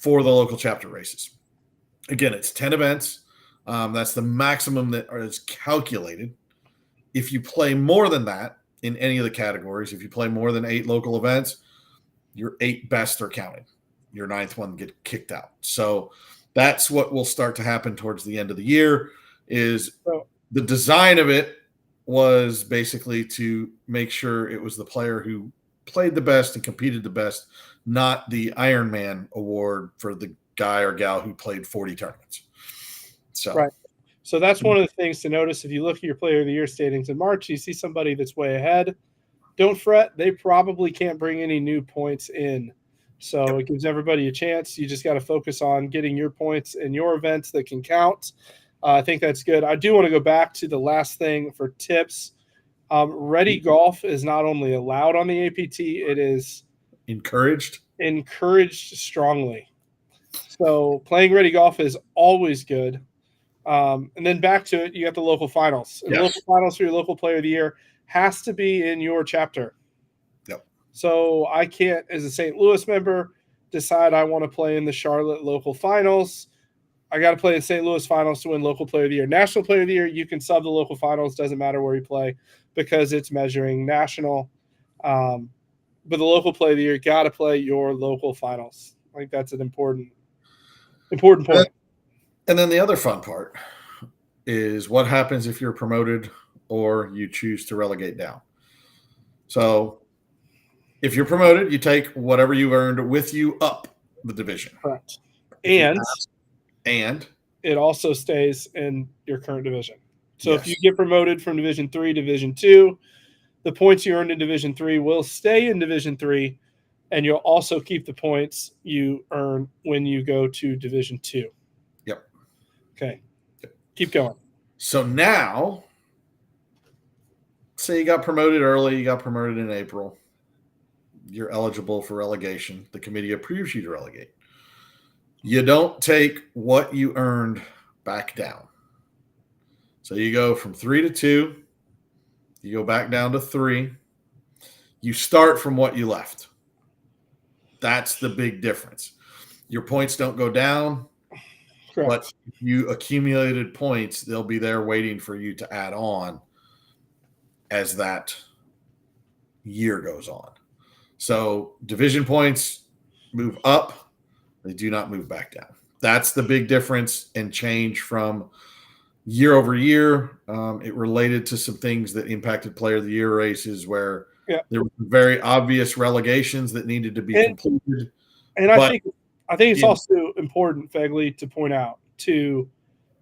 local chapter races. Again, it's 10 events. That's the maximum that is calculated. If you play more than that in any of the categories, if you play more than 8 local events, your 8 best are counted. your ninth one get kicked out. So that's what will start to happen towards the end of the year. Is the design of it was basically to make sure it was the player who played the best and competed the best, not the Iron Man award for the guy or gal who played 40 tournaments. So right. So that's one of the things to notice. If you look at your player of the year standings in March, you see somebody that's way ahead. Don't fret. They probably can't bring any new points in. So it gives everybody a chance. You just got to focus on getting your points in your events that can count. I think that's good. I do want to go back to the last thing for tips. Ready golf is not only allowed on the APT, it is encouraged strongly. So playing ready golf is always good. And then back to it, you got the local finals. And local finals for your local player of the year has to be in your chapter. Yep. So I can't, as a St. Louis member, decide I want to play in the Charlotte local finals. I got to play in St. Louis finals to win local player of the year. National player of the year, you can sub the local finals. Doesn't matter where you play because it's measuring national. But the local player of the year, got to play your local finals. I think that's an important point. And then the other fun part is what happens if you're promoted or you choose to relegate down. So if you're promoted, you take whatever you've earned with you up the division. Correct. And it also stays in your current division. So if you get promoted from Division 3 to Division 2, the points you earned in Division 3 will stay in Division 3, and you'll also keep the points you earn when you go to Division 2. Yep. Okay. Yep. Keep going. So now, say you got promoted early, you got promoted in April. You're eligible for relegation. The committee approves you to relegate. You don't take what you earned back down. So you go from 3 to 2. You go back down to 3. You start from what you left. That's the big difference. Your points don't go down. Correct. But if you accumulated points, they'll be there waiting for you to add on as that year goes on. So division points move up. They do not move back down. That's the big difference and change from year over year. It related to some things that impacted player of the year races where there were very obvious relegations that needed to be completed. And I think it's also important, Fegley, to point out to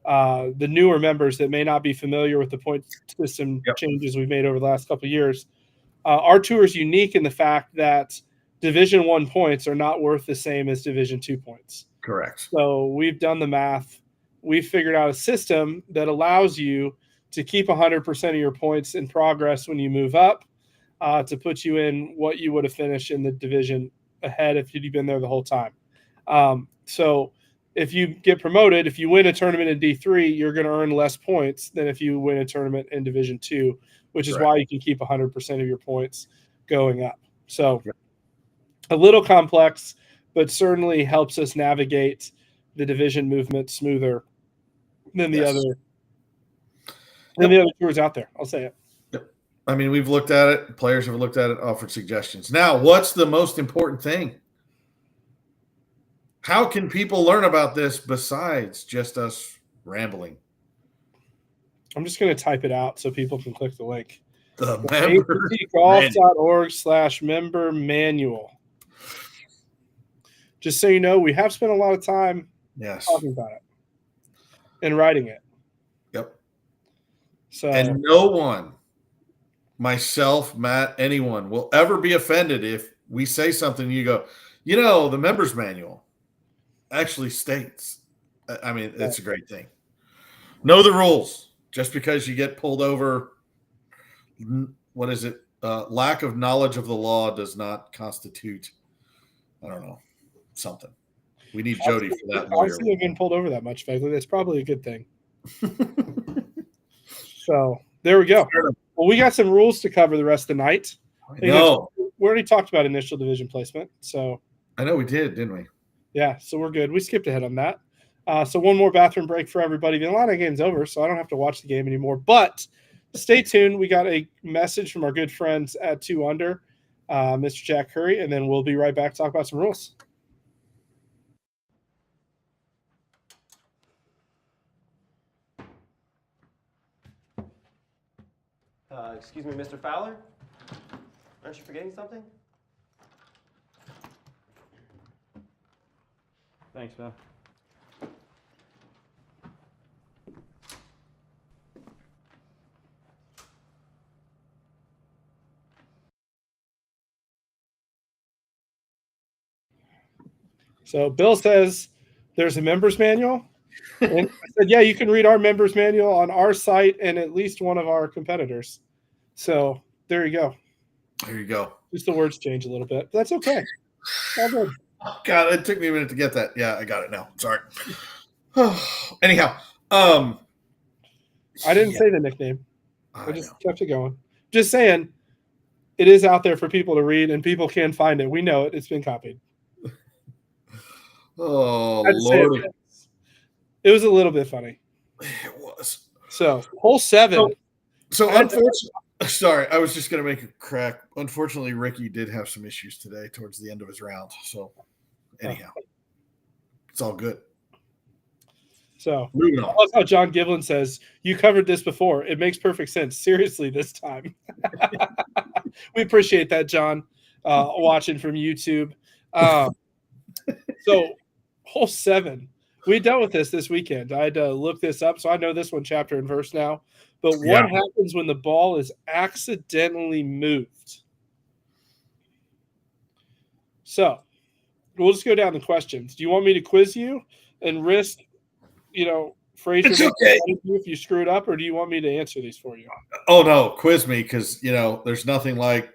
the newer members that may not be familiar with the point system changes we've made over the last couple of years. Our tour is unique in the fact that Division 1 points are not worth the same as Division 2 points. Correct. So we've done the math. We've figured out a system that allows you to keep 100% of your points in progress when you move up, to put you in what you would have finished in the division ahead if you'd been there the whole time. So if you get promoted, if you win a tournament in D3, you're going to earn less points than if you win a tournament in Division 2, which is why you can keep 100% of your points going up. So a little complex, but certainly helps us navigate the division movement smoother than the other tours out there. I'll say it. Yep. I mean, we've looked at it. Players have looked at it, offered suggestions. Now, what's the most important thing? How can people learn about this besides just us rambling? I'm just going to type it out so people can click the link. The member golf.org/member manual. Just so you know, we have spent a lot of time talking about it and writing it. Yep. So, and no one, myself, Matt, anyone will ever be offended if we say something and you go, the member's manual actually states. I mean, it's a great thing. Know the rules. Just because you get pulled over, what is it? Lack of knowledge of the law does not constitute, I don't know, something. We need Jody for that lawyer. I've been pulled over that much, Fegley. That's probably a good thing. So there we go. Well, we got some rules to cover the rest of the night. No, we already talked about initial division placement. So I know we did, didn't we? Yeah, so we're good. We skipped ahead on that. So one more bathroom break for everybody. The Atlanta game's over, so I don't have to watch the game anymore. But stay tuned. We got a message from our good friends at 2 Under, Mr. Jack Curry, and then we'll be right back to talk about some rules. Excuse me, Mr. Fowler? Aren't you forgetting something? Thanks, man. So Bill says there's a member's manual. And I said, yeah, you can read our member's manual on our site and at least one of our competitors. So there you go. There you go. Just the words change a little bit. But that's okay. All good. Oh, God, it took me a minute to get that. Yeah, I got it now. Sorry. Anyhow, I didn't say the nickname. I I just know. kept it going. Just saying, it is out there for people to read, and people can find it. We know it. It's been copied. Oh, I'd say Lord. it was a little bit funny. It was. So, hole 7. So I had unfortunately, sorry, I was just going to make a crack. Unfortunately, Ricky did have some issues today towards the end of his round. So, anyhow, it's all good. So, Moving I on. love how John Giblin says, you covered this before. It makes perfect sense. Seriously, this time. We appreciate that, John, watching from YouTube. So, hole 7. We dealt with this weekend. I had to look this up, so I know this one chapter and verse now. But what happens when the ball is accidentally moved? So, we'll just go down the questions. Do you want me to quiz you and risk, Fraser It's okay. if you screw it up, or do you want me to answer these for you? Oh, no, quiz me because, there's nothing like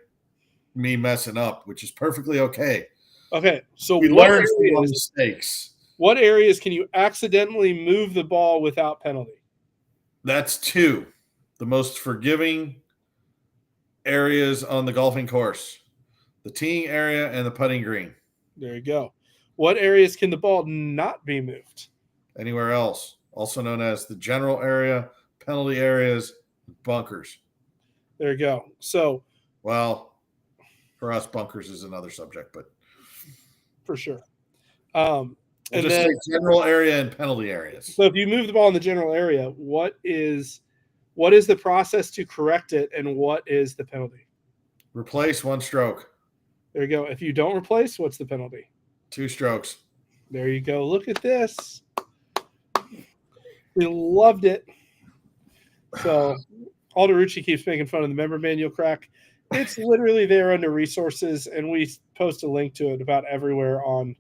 me messing up, which is perfectly okay. Okay, so We learn from our mistakes. What areas can you accidentally move the ball without penalty? That's 2. The most forgiving areas on the golfing course. The teeing area and the putting green. There you go. What areas can the ball not be moved? Anywhere else, also known as the general area, penalty areas, bunkers. There you go. So, well, for us, bunkers is another subject, but for sure. We'll and just then, say general area and penalty areas. So if you move the ball in the general area, what is the process to correct it, and what is the penalty? Replace 1 stroke. There you go. If you don't replace, what's the penalty? 2 strokes. There you go. Look at this. We loved it. So Alderucci keeps making fun of the member manual crack. It's literally there under resources, and we post a link to it about everywhere on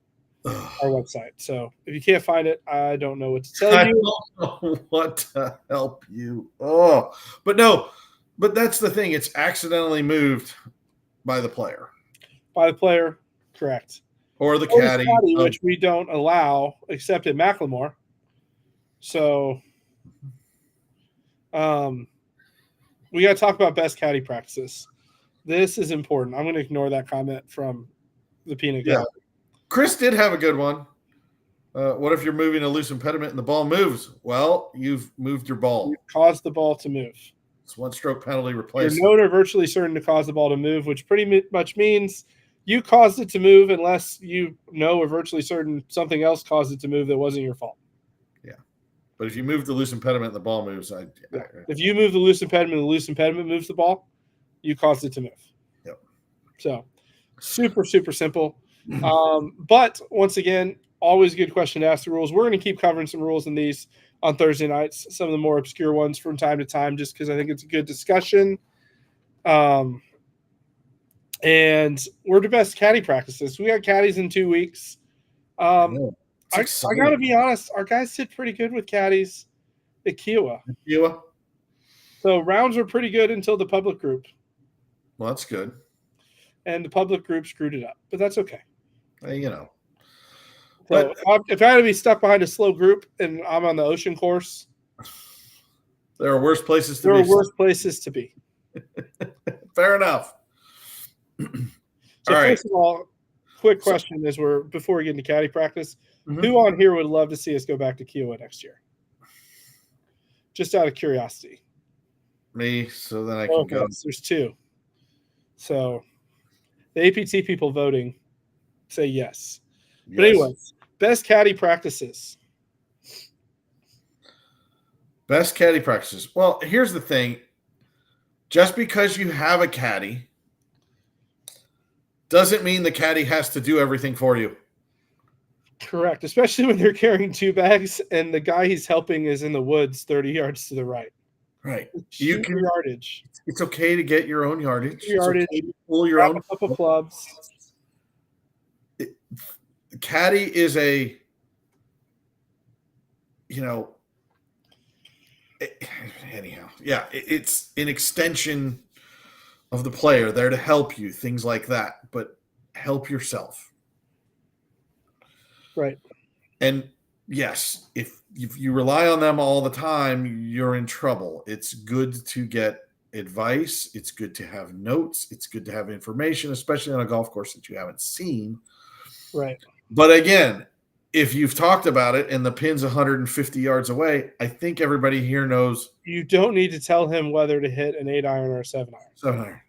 our website. So if you can't find it, I don't know what to tell you. I don't know what to help you. Oh, but that's the thing. It's accidentally moved by the player. By the player, correct. Or the caddy. Which we don't allow except at Macklemore. So we got to talk about best caddy practices. This is important. I'm going to ignore that comment from the peanut gallery. Chris did have a good one. What if you're moving a loose impediment and the ball moves? Well, you've moved your ball. You've caused the ball to move. It's 1 stroke penalty replacement. You're known or virtually certain to cause the ball to move, which pretty much means you caused it to move unless you know or virtually certain something else caused it to move that wasn't your fault. Yeah. But if you move the loose impediment and the ball moves, if you move the loose impediment and the loose impediment moves the ball, you caused it to move. Yep. So super, super simple. But once again, always a good question to ask the rules. We're going to keep covering some rules in these on Thursday nights, some of the more obscure ones from time to time, just because I think it's a good discussion. And we're the best caddy practices. We got caddies in 2 weeks. I got to be honest, our guys did pretty good with caddies at Kiowa. So rounds were pretty good until the public group. Well, that's good. And the public group screwed it up, but that's okay. So if I had to be stuck behind a slow group and I'm on the ocean course, there are worse places to be. There are worse places to be. Fair enough. So first of all, quick question before we get into caddy practice. Mm-hmm. Who on here would love to see us go back to Kiowa next year? Just out of curiosity. Me, so then I can go. There's 2. So the APT people voting say yes. But anyways, best caddy practices. Best caddy practices. Well, here's the thing. just because you have a caddy doesn't mean the caddy has to do everything for you. Correct, especially when they're carrying 2 bags and the guy he's helping is in the woods 30 yards to the right. Right. You can yardage. It's okay to get your own yardage. Yardage. It's okay to pull your Grab own. a couple clubs. The caddy is a, you know, anyhow, yeah, it's an extension of the player there to help you, things like that. But help yourself. Right. And yes, if you rely on them all the time, you're in trouble. It's good to get advice. It's good to have notes. It's good to have information, especially on a golf course that you haven't seen. Right. But again, if you've talked about it and the pin's 150 yards away, I think everybody here knows. You don't need to tell him whether to hit an 8-iron or a 7-iron. 7-iron.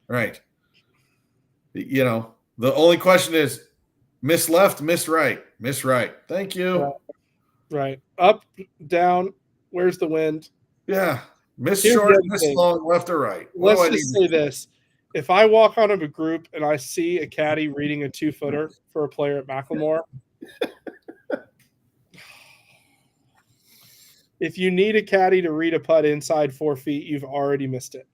Right. You know, the only question is miss left, miss right, miss right. Thank you. Right. Up, down, where's the wind? Yeah. Miss Here's short, the other miss thing. long, left or right. Let's just say this. If I walk onto a group and I see a caddy reading a 2-footer for a player at Macklemore, if you need a caddy to read a putt inside 4 feet, you've already missed it.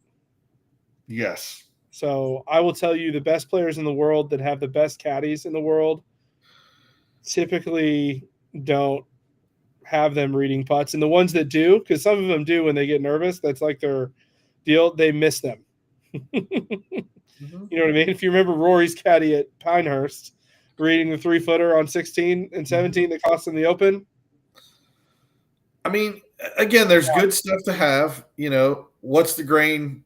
Yes. So I will tell you the best players in the world that have the best caddies in the world typically don't have them reading putts. And the ones that do, because some of them do when they get nervous, that's like their deal, they miss them. You know what I mean? If you remember Rory's caddy at Pinehurst reading the 3-footer on 16 and 17 that cost him the Open. I mean, again, there's good stuff to have. You know, what's the grain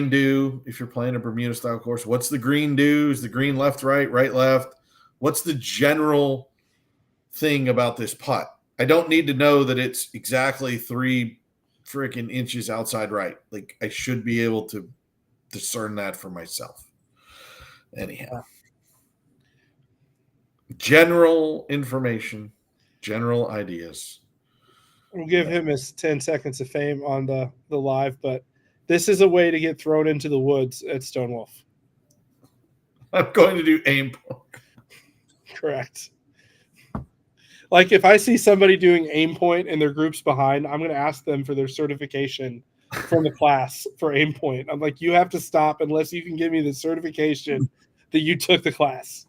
do if you're playing a Bermuda style course? What's the green do? Is the green left, right, right, left? What's the general thing about this putt? I don't need to know that it's exactly 3 freaking inches outside right. Like, I should be able to discern that for myself. Anyhow, general information, general ideas. We'll give him his 10 seconds of fame on the live, but this is a way to get thrown into the woods at Stonewolf. I'm going to do aim point. Correct. Like if I see somebody doing aim point and their group's behind, I'm going to ask them for their certification from the class for aim point. I'm like, you have to stop unless you can give me the certification that you took the class.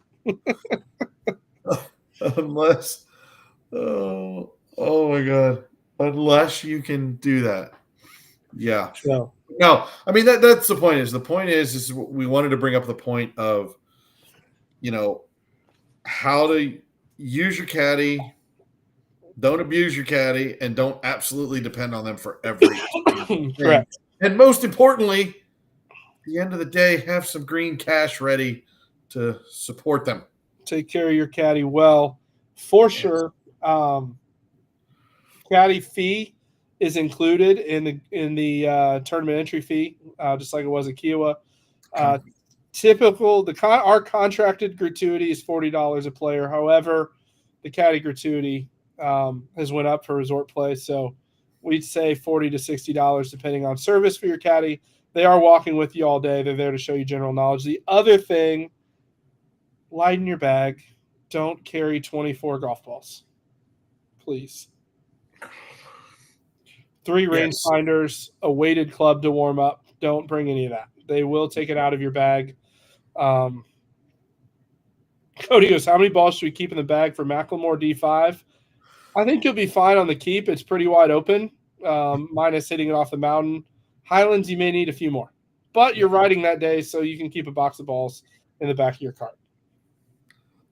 Unless, oh my God. Unless you can do that. Yeah. So, no, I mean, that's the point is. The point is we wanted to bring up the point of, you know, how to use your caddy, don't abuse your caddy, and don't absolutely depend on them for everything. correct. And most importantly, at the end of the day, have some green cash ready to support them. Take care of your caddy well, for sure. Caddy fee is included in the tournament entry fee, just like it was at Kiowa. Typical, our contracted gratuity is $40 a player. However, the caddy gratuity has went up for resort play, so we'd say $40 to $60 depending on service for your caddy. They are walking with you all day. They're there to show you general knowledge. The other thing, lighten your bag. Don't carry 24 golf balls, please. 3 rangefinders, a weighted club to warm up. Don't bring any of that. They will take it out of your bag. Cody goes, how many balls should we keep in the bag for Macklemore D5? I think you'll be fine on the keep. It's pretty wide open, minus hitting it off the mountain. Highlands, you may need a few more. But you're riding that day, so you can keep a box of balls in the back of your cart.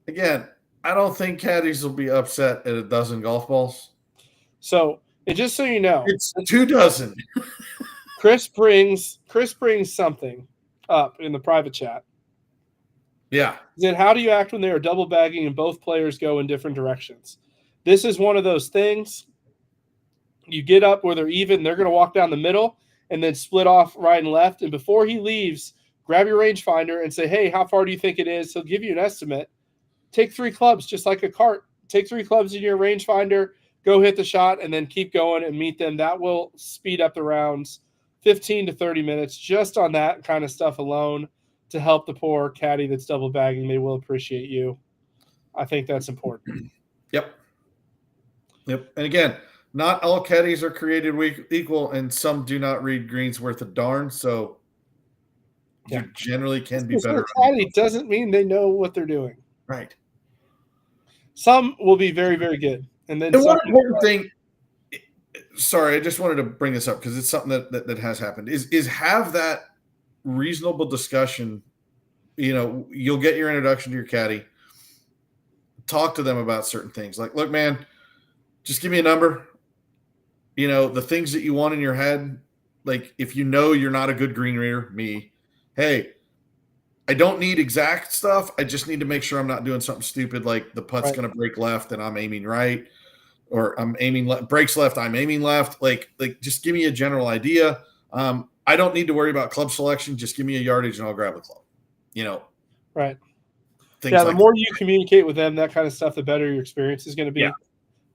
Again, I don't think caddies will be upset at a dozen golf balls. So, and just so you know, it's 24. Chris brings something up in the private chat. Yeah. Then how do you act when they are double bagging and both players go in different directions? This is one of those things. You get up where they're even. They're going to walk down the middle and then split off right and left. And before he leaves, grab your rangefinder and say, hey, how far do you think it is? He'll give you an estimate. Take 3 clubs, just like a cart. Take 3 clubs in your rangefinder, go hit the shot, and then keep going and meet them. That will speed up the rounds 15 to 30 minutes just on that kind of stuff alone to help the poor caddy that's double bagging. They will appreciate you. I think that's important. Yep. And again, not all caddies are created equal, and some do not read greens worth a darn. So you generally can be better. Caddy doesn't mean they know what they're doing. Right. Some will be very, very good. And then one important thing, sorry, I just wanted to bring this up because it's something that has happened, is have that reasonable discussion. You'll get your introduction to your caddy. Talk to them about certain things. Like, look, man, just give me a number. The things that you want in your head. Like, if you're not a good green reader, hey, I don't need exact stuff. I just need to make sure I'm not doing something stupid like the putt's going to break left and I'm aiming right, or I'm aiming breaks left, I'm aiming left. Like just give me a general idea. I don't need to worry about club selection. Just give me a yardage and I'll grab a club. Right. Yeah, the more you communicate with them, that kind of stuff, the better your experience is going to be.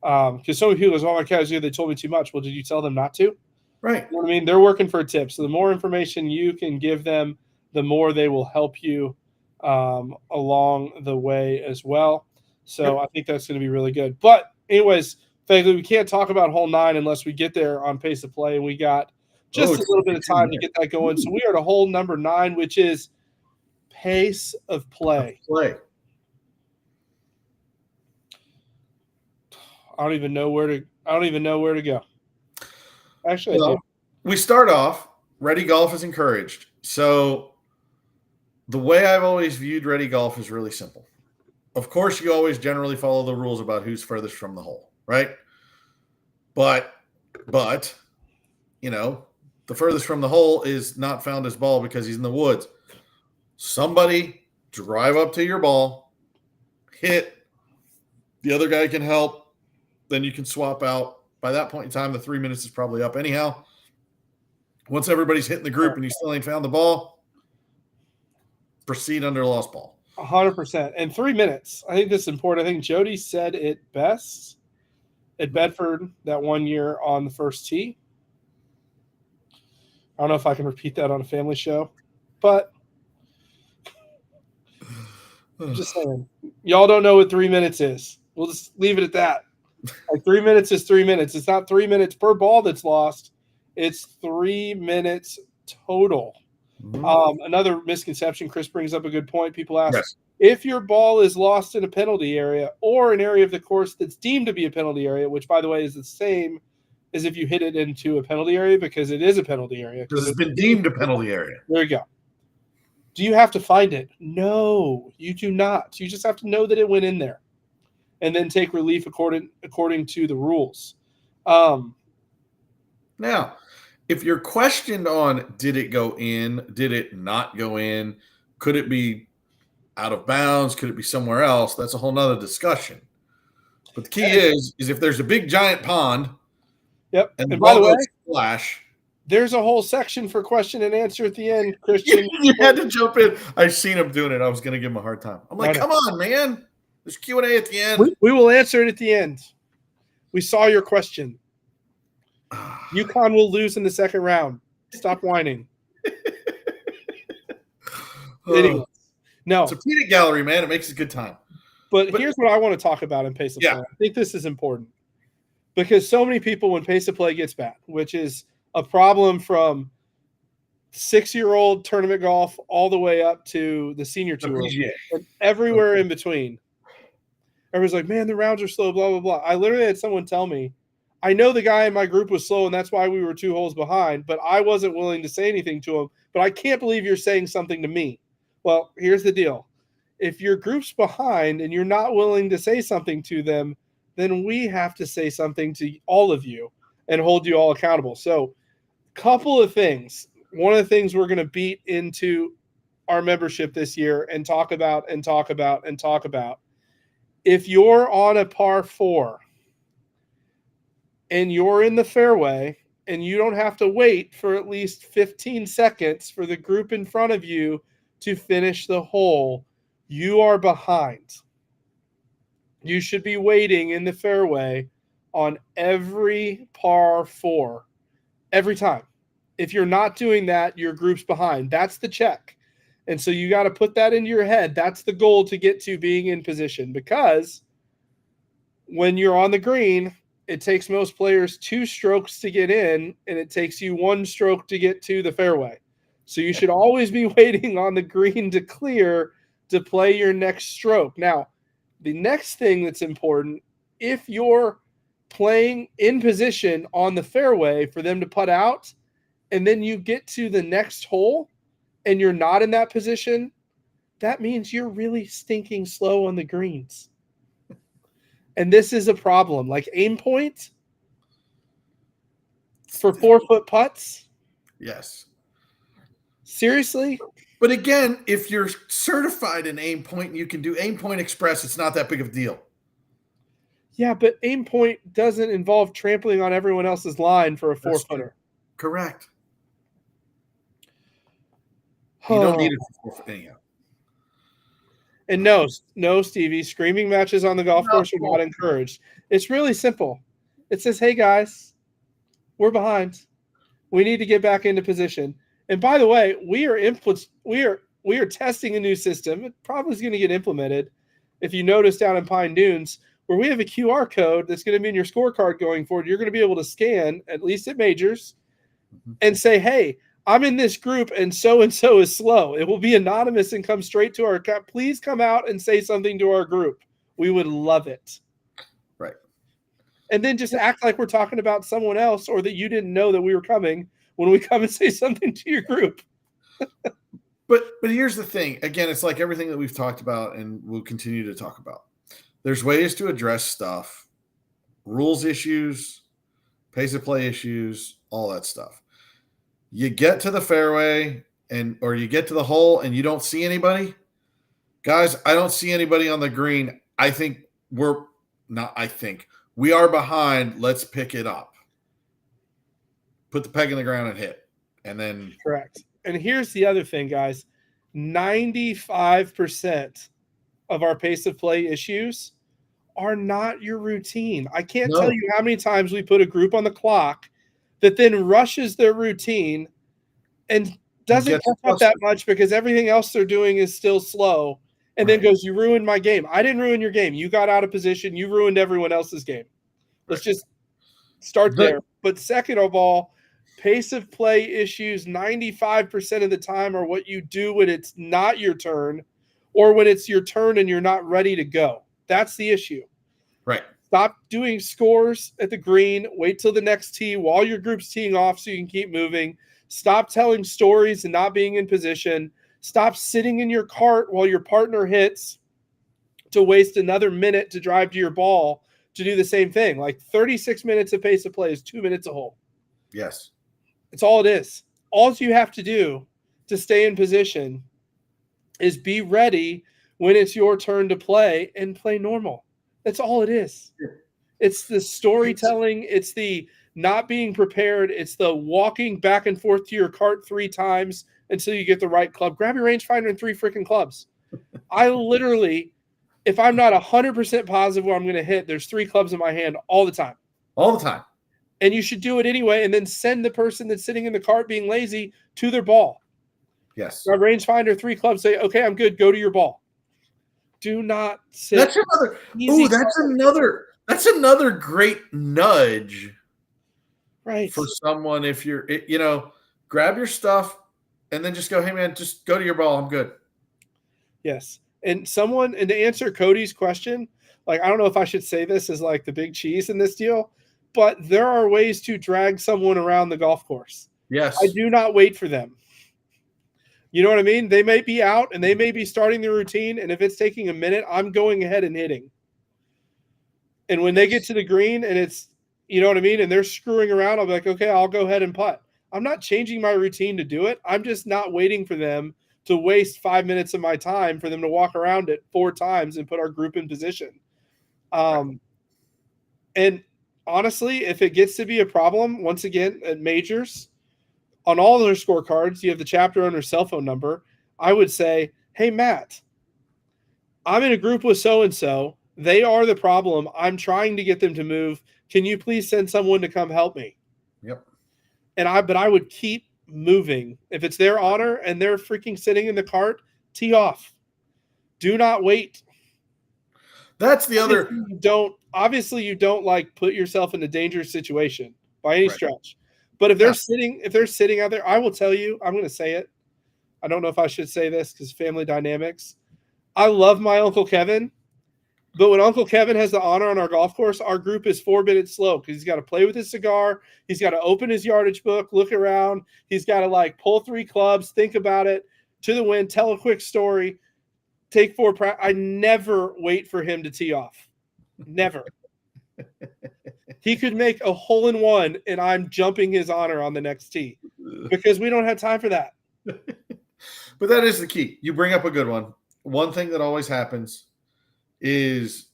Because so many people go, "Oh, my caddies, they told me too much." Well, did you tell them not to? Right. You know what I mean? They're working for a tip. So the more information you can give them, the more they will help you along the way as well. So I think that's going to be really good. But anyways, thankfully, we can't talk about hole 9 unless we get there on pace of play. And we got just a little bit of time to get that going. So we are to hole number 9, which is pace of play. I don't even know where to go. Actually, we start off, ready golf is encouraged. So the way I've always viewed ready golf is really simple. Of course, you always generally follow the rules about who's furthest from the hole, right? But the furthest from the hole is not found his ball because he's in the woods. Somebody drive up to your ball, hit. The other guy can help. Then you can swap out. By that point in time, the 3 minutes is probably up anyhow. Once everybody's hitting the group and you still ain't found the ball, proceed under lost ball. 100%. And 3 minutes. I think this is important. I think Jody said it best at Bedford that one year on the first tee. I don't know if I can repeat that on a family show, but I'm just saying. Y'all don't know what 3 minutes is. We'll just leave it at that. Like 3 minutes is 3 minutes. It's not 3 minutes per ball that's lost. It's 3 minutes total. Another misconception, Chris brings up a good point. People ask, if your ball is lost in a penalty area or an area of the course that's deemed to be a penalty area, which, by the way, is the same as if you hit it into a penalty area because it is a penalty area. Because it's been deemed a penalty area. There you go. Do you have to find it? No, you do not. You just have to know that it went in there and then take relief according to the rules. Now, if you're questioned on did it go in, did it not go in, could it be out of bounds, could it be somewhere else, that's a whole nother discussion. But the key is if there's a big giant pond, and by the way, splash, there's a whole section for question and answer at the end, Christian. You had to jump in. I've seen him doing it. I was going to give him a hard time. I'm like, come on, man. There's Q&A at the end. We will answer it at the end. We saw your question. UConn will lose in the second round. Stop whining. Anyways, no. It's a peanut gallery, man. It makes a good time. But here's what I want to talk about in pace of play. I think this is important because so many people, when pace of play gets bad, which is a problem from 6-year-old tournament golf all the way up to the senior tour, and everywhere in between. Everyone's like, man, the rounds are slow, blah, blah, blah. I literally had someone tell me, I know the guy in my group was slow, and that's why we were 2 holes behind, but I wasn't willing to say anything to him. But I can't believe you're saying something to me. Well, here's the deal. If your group's behind and you're not willing to say something to them, then we have to say something to all of you and hold you all accountable. So, couple of things. One of the things we're going to beat into our membership this year and talk about. If you're on a par 4 and you're in the fairway and you don't have to wait for at least 15 seconds for the group in front of you to finish the hole, you are behind. You should be waiting in the fairway on every par 4 every time. If you're not doing that, your group's behind. That's the check. And so you got to put that into your head. That's the goal to get to being in position, because when you're on the green, it takes most players 2 strokes to get in, and it takes you 1 stroke to get to the fairway. So you should always be waiting on the green to clear to play your next stroke. Now, the next thing that's important, if you're playing in position on the fairway for them to putt out, and then you get to the next hole and you're not in that position, that means you're really stinking slow on the greens. And this is a problem. Like aim point for 4-foot putts? Yes. Seriously? But again, if you're certified in aim point and you can do aim point express, it's not that big of a deal. Yeah, but aim point doesn't involve trampling on everyone else's line for a 4-footer. Correct. You don't need it for 4-foot anyhow. And no, Stevie, screaming matches on the golf course are not encouraged. It's really simple. It says, hey, guys, we're behind. We need to get back into position. And by the way, we are testing a new system. It probably is going to get implemented. If you notice down in Pine Dunes, where we have a QR code that's going to be in your scorecard going forward, you're going to be able to scan, at least at majors, and say, hey, I'm in this group and so is slow. It will be anonymous and come straight to our account. Please come out and say something to our group. We would love it. Right. And then just act like we're talking about someone else, or that you didn't know that we were coming when we come and say something to your group. But here's the thing. Again, it's like everything that we've talked about and we'll continue to talk about. There's ways to address stuff, rules issues, pace of play issues, all that stuff. You get to the fairway or you get to the hole and you don't see anybody. Guys, I don't see anybody on the green. We are behind. Let's pick it up. Put the peg in the ground and hit. And then correct. And here's the other thing, guys. 95% of our pace of play issues are not your routine. I can't tell you how many times we put a group on the clock that then rushes their routine and doesn't catch up that much because everything else they're doing is still slow, and then goes, you ruined my game. I didn't ruin your game. You got out of position. You ruined everyone else's game. Let's just start there. But second of all, pace of play issues 95% of the time are what you do when it's not your turn, or when it's your turn and you're not ready to go. That's the issue. Right. Stop doing scores at the green. Wait till the next tee while your group's teeing off so you can keep moving. Stop telling stories and not being in position. Stop sitting in your cart while your partner hits to waste another minute to drive to your ball to do the same thing. Like 36 minutes of pace of play is 2 minutes a hole. Yes. It's all it is. All you have to do to stay in position is be ready when it's your turn to play and play normal. That's all it is. It's the storytelling. It's the not being prepared. It's the walking back and forth to your cart 3 times until you get the right club. Grab your rangefinder and 3 freaking clubs. I literally, if I'm not 100% positive where I'm going to hit, there's 3 clubs in my hand all the time. All the time. And you should do it anyway, and then send the person that's sitting in the cart being lazy to their ball. Yes. Grab rangefinder, 3 clubs, say, okay, I'm good, go to your ball. Do not sit. That's another great nudge. Right. For someone, if you're, grab your stuff and then just go, hey man, just go to your ball. I'm good. Yes. And to answer Cody's question, like, I don't know if I should say this as like the big cheese in this deal, but there are ways to drag someone around the golf course. Yes. I do not wait for them. You know what I mean? They may be out and they may be starting the routine. And if it's taking a minute, I'm going ahead and hitting. And when they get to the green and it's, you know what I mean? And they're screwing around, I'll be like, okay, I'll go ahead and putt. I'm not changing my routine to do it. I'm just not waiting for them to waste 5 minutes of my time for them to walk around it 4 times and put our group in position. And honestly, if it gets to be a problem, once again, at majors, on all their scorecards, you have the chapter owner's cell phone number. I would say, hey, Matt, I'm in a group with so-and-so. They are the problem. I'm trying to get them to move. Can you please send someone to come help me? Yep. but I would keep moving. If it's their honor and they're freaking sitting in the cart, tee off. Do not wait. That's the other. Obviously you don't like put yourself in a dangerous situation by any Right. stretch. But if they're sitting out there, I will tell you, I'm going to say it. I don't know if I should say this because family dynamics. I love my Uncle Kevin, but when Uncle Kevin has the honor on our golf course, our group is 4 minutes slow because he's got to play with his cigar. He's got to open his yardage book, look around. He's got to like pull 3 clubs, think about it, to the wind, tell a quick story, take 4. I never wait for him to tee off. Never. He could make a hole in one and I'm jumping his honor on the next tee because we don't have time for that. But that is the key. You bring up a good one. One thing that always happens is,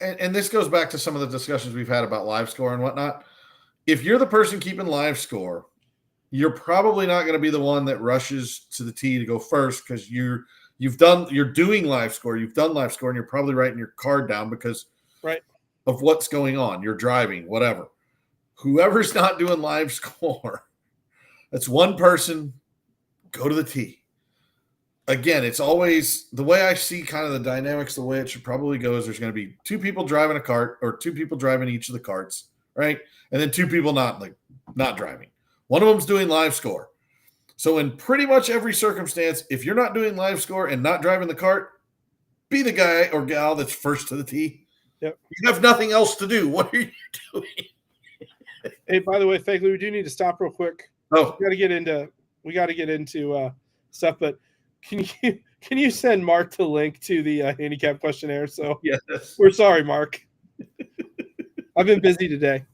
and this goes back to some of the discussions we've had about live score and whatnot. If you're the person keeping live score, you're probably not going to be the one that rushes to the tee to go first because you're doing live score. You've done live score and you're probably writing your card down because of what's going on. You're driving, whatever. Whoever's not doing live score, that's one person, go to the tee. Again, it's always the way I see kind of the dynamics, the way it should probably go is there's going to be 2 people driving a cart or 2 people driving each of the carts, right? And then 2 people not driving. One of them's doing live score. So in pretty much every circumstance, if you're not doing live score and not driving the cart, be the guy or gal that's first to the tee. Yep. You have nothing else to do. What are you doing? Hey, by the way, Fakely, we do need to stop real quick. Oh, We got to get into stuff, but can you send Mark the link to the handicap questionnaire? So yes. We're sorry, Mark. I've been busy today.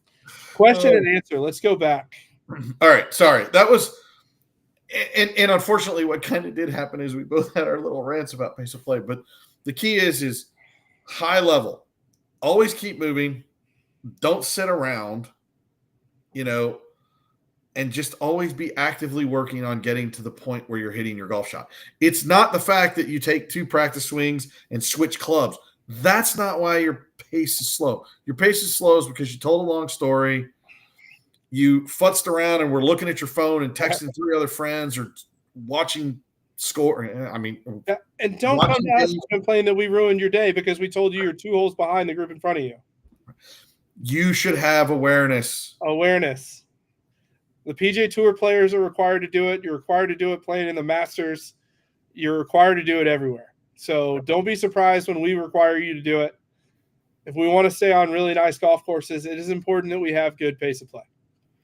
Question and answer. Let's go back. All right. Sorry. That was, and unfortunately what kind of did happen is we both had our little rants about pace of play, but the key is high level. Always keep moving. Don't sit around, and just always be actively working on getting to the point where you're hitting your golf shot. It's not the fact that you take 2 practice swings and switch clubs. That's not why your pace is slow. Your pace is slow is because you told a long story. You futzed around and were looking at your phone and texting 3 other friends or watching score. And don't come to us and complain that we ruined your day because we told you you're 2 holes behind the group in front of you. You should have awareness. The PGA Tour players are required to do it. You're required to do it playing in the Masters. You're required to do it everywhere. So don't be surprised when we require you to do it. If we want to stay on really nice golf courses, it is important that we have good pace of play.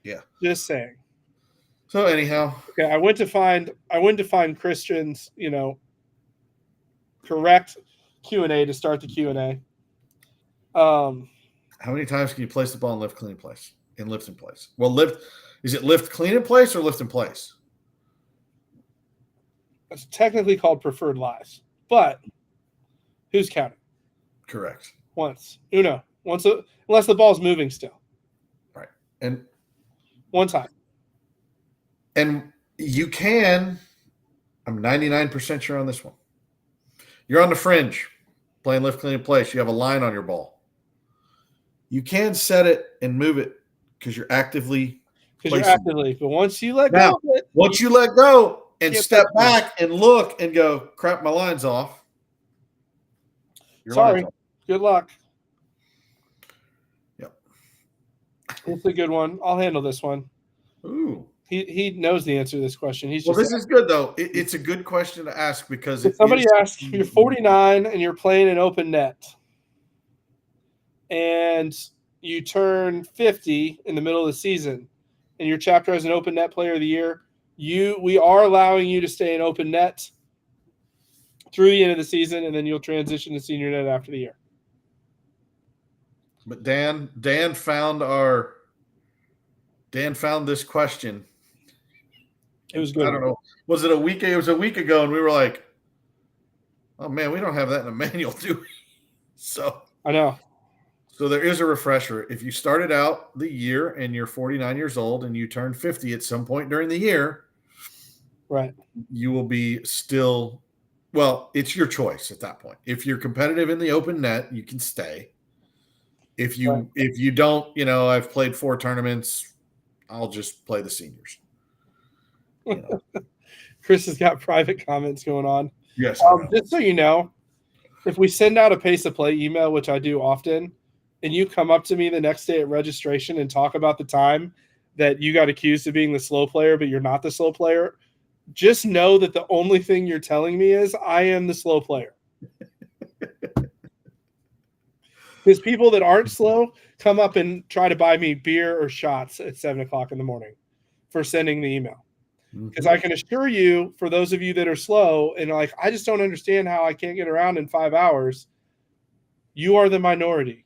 Yeah. Just saying. So anyhow. Okay, I went to find Christian's, correct Q&A to start the Q&A. How many times can you place the ball in lift, clean, in place? In lift in place. Well, is it lift, clean in place or lift in place? It's technically called preferred lies, but who's counting? Correct. Once. Uno. Unless the ball's moving still. Right. And one time. And you can, I'm 99% sure on this one. You're on the fringe, playing lift, clean in place. You have a line on your ball. You can set it and move it because you're actively. But once you let go of it. Once you let go and step back and look and go, crap, my line's off. Sorry. Good luck. Yep. It's a good one. I'll handle this one. Ooh. He knows the answer to this question. This is good, though. It's a good question to ask because if somebody asks, you're 49 and you're playing an open net and you turn 50 in the middle of the season and your chapter has an open net player of the year, we are allowing you to stay in open net through the end of the season, and then you'll transition to senior net after the year. But Dan found this question. It was good. I don't know. Was it a week? It was a week ago, and we were like, "Oh man, we don't have that in a manual, do we?" So I know. So there is a refresher. If you started out the year and you're 49 years old and you turn 50 at some point during the year, right, you will be still. Well, it's your choice at that point. If you're competitive in the open net, you can stay. If you don't, I've played 4 tournaments, I'll just play the seniors. You know? Chris has got private comments going on. Yes, I know. Just so you know, if we send out a pace of play email, which I do often, and you come up to me the next day at registration and talk about the time that you got accused of being the slow player, but you're not the slow player, just know that the only thing you're telling me is I am the slow player. Because people that aren't slow come up and try to buy me beer or shots at 7 o'clock in the morning for sending the email. Because I can assure you, for those of you that are slow and like, I just don't understand how I can't get around in 5 hours, you are the minority.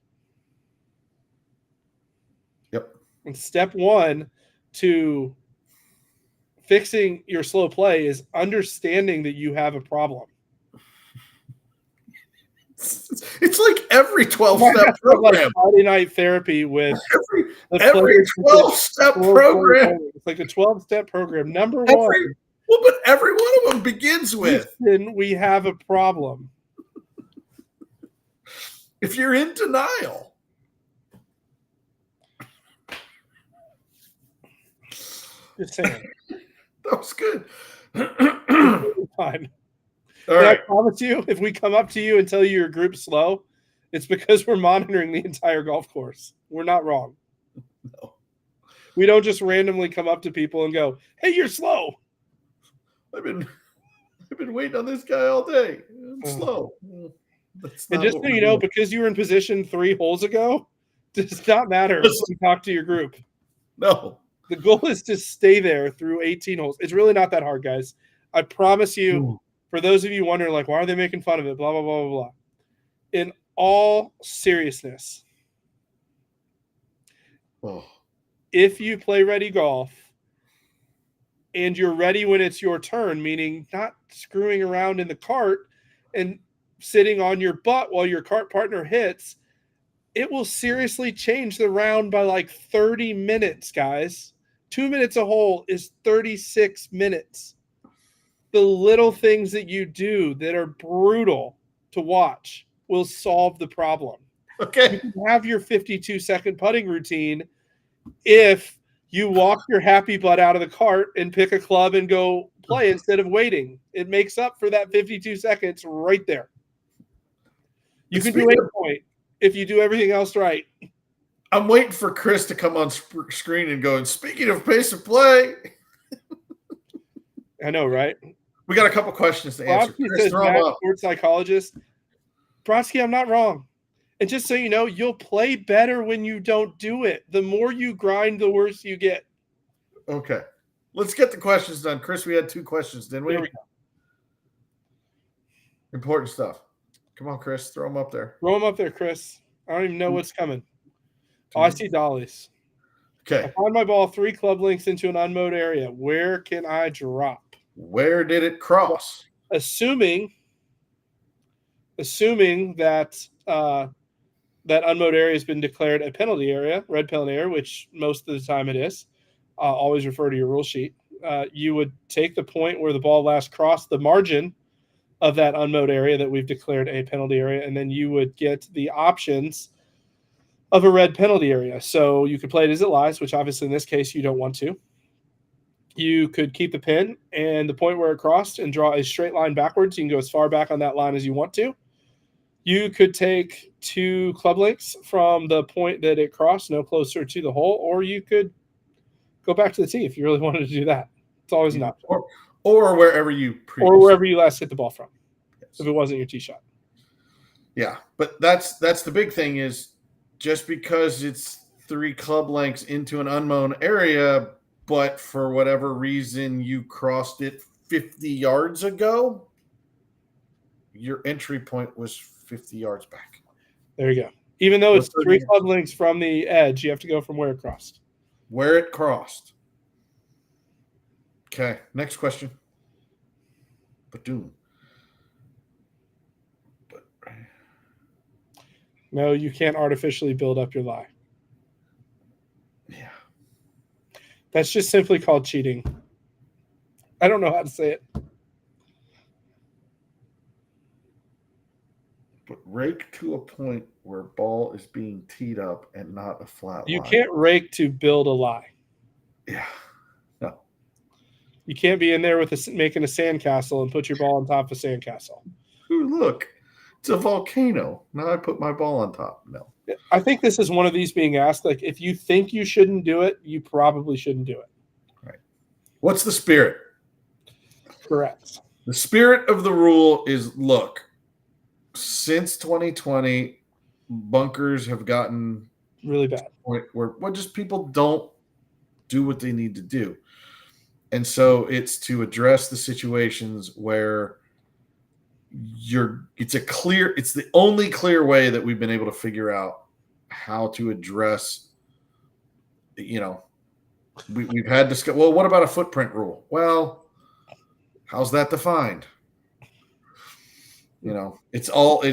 Yep. And step one to fixing your slow play is understanding that you have a problem. It's like every 12-step program. Like Friday night therapy with every 12-step program. It's like a 12-step program. Number one. Well, but every one of them begins with, listen, we have a problem. If you're in denial. Just saying. That was good. Fine. All right. I promise you, if we come up to you and tell you your group's slow, it's because we're monitoring the entire golf course. We're not wrong. No. We don't just randomly come up to people and go, "Hey, you're slow." I've been waiting on this guy all day. I'm slow. And just so you know, because you were in position 3 holes ago, does not matter when you talk to your group. No. The goal is to stay there through 18 holes. It's really not that hard, guys. I promise you, for those of you wondering, like, why are they making fun of it? Blah, blah, blah, blah, blah. In all seriousness, if you play ready golf and you're ready when it's your turn, meaning not screwing around in the cart and sitting on your butt while your cart partner hits, it will seriously change the round by like 30 minutes, guys. 2 minutes a hole is 36 minutes. The little things that you do that are brutal to watch will solve the problem. Okay. You can have your 52-second putting routine if you walk your happy butt out of the cart and pick a club and go play instead of waiting. It makes up for that 52 seconds right there. You can do 8 point if you do everything else right. I'm waiting for Chris to come on screen and go, and speaking of pace of play. I know, right? We got a couple questions to answer. Chris, says, Matt, sports psychologist. Brodsky, I'm not wrong. And just so you know, you'll play better when you don't do it. The more you grind, the worse you get. Okay. Let's get the questions done. Chris, we had 2 questions, didn't we? There we go. Important stuff. Come on, Chris. Throw them up there. Throw them up there, Chris. I don't even know what's coming. Oh, I see dollies. Okay. I find my ball 3 club links into an unmowed area. Where can I drop? Where did it cross? Assuming that that unmowed area has been declared a penalty area, red penalty area, which most of the time it is. Always refer to your rule sheet. You would take the point where the ball last crossed the margin of that unmowed area that we've declared a penalty area, and then you would get the options of a red penalty area. So you could play it as it lies, which obviously in this case you don't want to. You could keep the pin and the point where it crossed and draw a straight line backwards. You can go as far back on that line as you want to. You could take 2 club links from the point that it crossed, no closer to the hole, or you could go back to the tee if you really wanted to do that. It's always an option. Or wherever you last hit the ball from, if it wasn't your tee shot. Yeah, but that's the big thing is just because it's 3 club lengths into an unmown area, but for whatever reason you crossed it 50 yards ago, your entry point was 50 yards back. There you go. Even though it's 3 club lengths from the edge, you have to go from where it crossed. Where it crossed. Okay, next question. Badoom. No, you can't artificially build up your lie. Yeah. That's just simply called cheating. I don't know how to say it. But rake to a point where ball is being teed up and not a flat line. You can't rake to build a lie. Yeah. No. You can't be in there with making a sandcastle and put your ball on top of a sandcastle. Ooh, look, it's a volcano. Now I put my ball on top. No. I think this is one of these being asked. Like, if you think you shouldn't do it, you probably shouldn't do it. Right. What's the spirit? Correct. The spirit of the rule is, look, since 2020, bunkers have gotten Really bad. where just people don't do what they need to do. And so it's to address the situations where it's the only clear way that we've been able to figure out how to address, we've had discuss. Well, what about a footprint rule? Well, how's that defined? It's all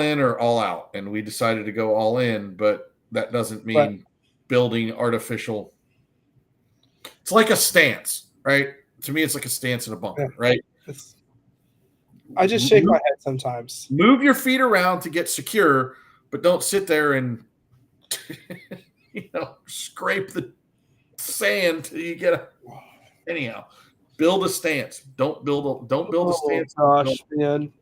in or all out, and we decided to go all in, but that doesn't mean building artificial. It's like a stance, right? To me, it's like a stance in a bunker, right? I just shake my head sometimes. Move your feet around to get secure, but don't sit there and scrape the sand till you get anyhow. Build a stance. Don't build a stance. Gosh, man.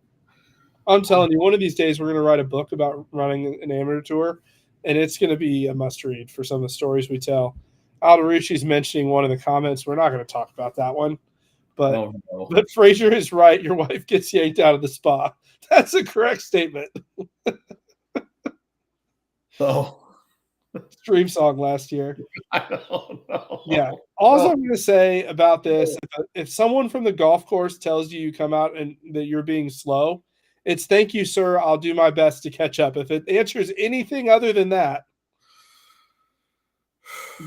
I'm telling you, one of these days we're going to write a book about running an amateur tour, and it's going to be a must-read for some of the stories we tell. Alderucci's mentioning one of the comments. We're not going to talk about that one, but but Fraser is right. Your wife gets yanked out of the spa. That's a correct statement. Stream song last year. I don't know. Yeah. All I'm going to say about this, if someone from the golf course tells you come out and that you're being slow, it's thank you, sir. I'll do my best to catch up. If it answers anything other than that,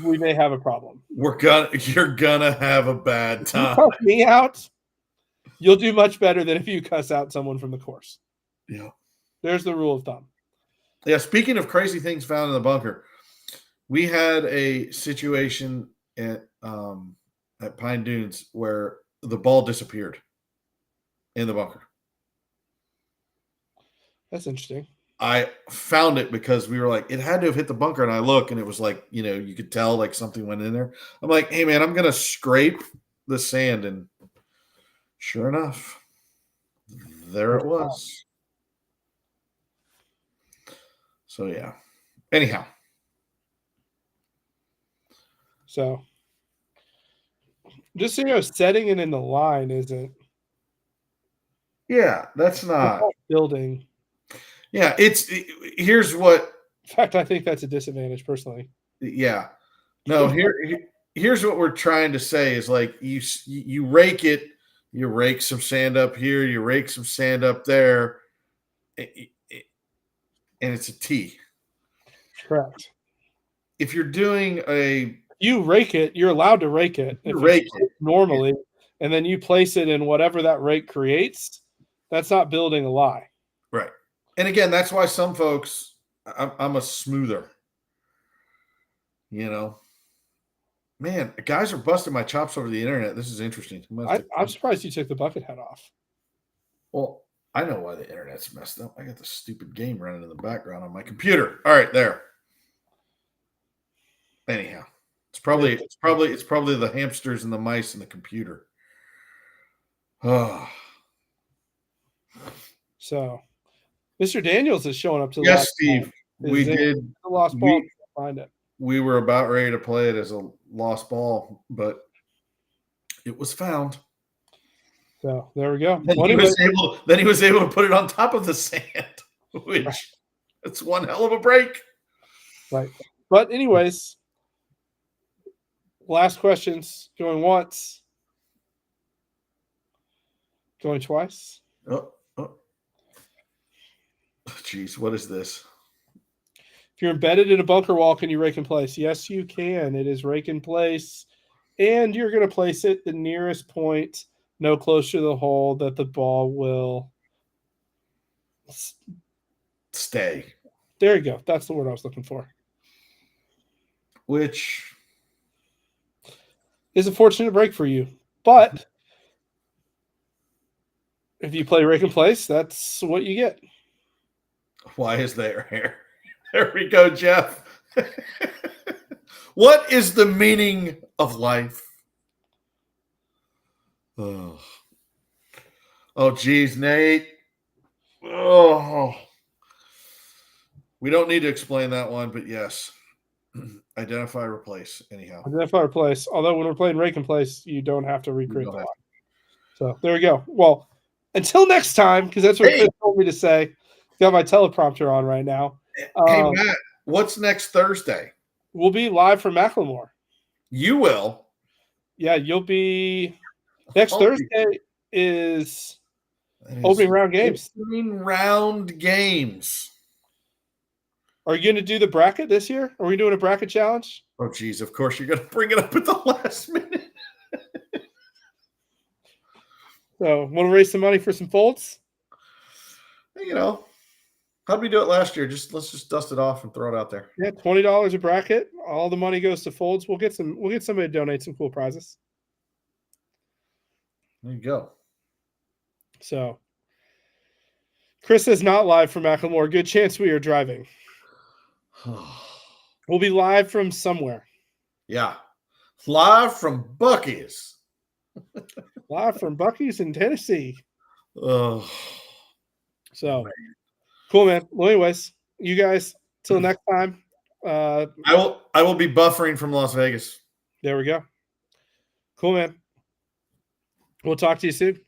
we may have a problem. You're gonna have a bad time. If you cuss me out, you'll do much better than if you cuss out someone from the course. Yeah. There's the rule of thumb. Yeah. Speaking of crazy things found in the bunker, we had a situation at Pine Dunes where the ball disappeared in the bunker. That's interesting. I found it because we were like, it had to have hit the bunker, and I look, and it was like, you could tell like something went in there. I'm like, hey man, I'm gonna scrape the sand, and sure enough, there it was. So yeah. Anyhow. So just so setting it in the line isn't. Yeah, that's not building. Yeah, here's what. In fact, I think that's a disadvantage personally. Yeah, no. Here's what we're trying to say is like you rake it, you rake some sand up here, you rake some sand up there, and it's a T. Correct. If you're doing you rake it, you're allowed to rake it. You rake it normally, and then you place it in whatever that rake creates. That's not building a lie. Right. And again, that's why some folks, I'm a smoother. Man, guys are busting my chops over the internet. This is interesting. I'm surprised you took the bucket hat off. Well, I know why the internet's messed up. I got the stupid game running in the background on my computer. All right, there. Anyhow, it's probably the hamsters and the mice and the computer. Oh. So, Mr. Daniels is showing up to the yes, last Steve. ball. We did the lost ball. Find it. We were about ready to play it as a lost ball, but it was found. So there we go. Then he was able to put it on top of the sand, which it's one hell of a break. Right. But anyways, last questions. Going once. Going twice. Oh. Jeez, what is this? If you're embedded in a bunker wall, can you rake in place? Yes, you can. It is rake in place. And you're going to place it the nearest point, no closer to the hole that the ball will stay. There you go. That's the word I was looking for. Which is a fortunate break for you. But if you play rake in place, that's what you get. Why is there hair? There we go, Jeff. What is the meaning of life? Oh, geez, Nate. Oh, we don't need to explain that one, but yes. Identify, replace, anyhow. Identify, replace. Although when we're playing rake and place, you don't have to recreate the don't have line. So there we go. Well, until next time, because that's what Chris told me to say. Got my teleprompter on right now. Hey, Matt, what's next Thursday? We'll be live from Macklemore. You will. Yeah, you'll be. Next Thursday is opening round games. Opening round games. Are you going to do the bracket this year? Are we doing a bracket challenge? Oh, geez. Of course, you're going to bring it up at the last minute. So, want to raise some money for some folds? You know, how'd we do it last year? Let's just dust it off and throw it out there. Yeah, $20 a bracket. All the money goes to folds. We'll get somebody to donate some cool prizes. There you go. So, Chris is not live from Macklemore. Good chance we are driving. We'll be live from somewhere. Yeah. Live from Buc-ee's. Live from Buc-ee's in Tennessee. Oh. So, cool, man. Well, anyways, you guys, till next time. I will be buffering from Las Vegas. There we go. Cool, man. We'll talk to you soon.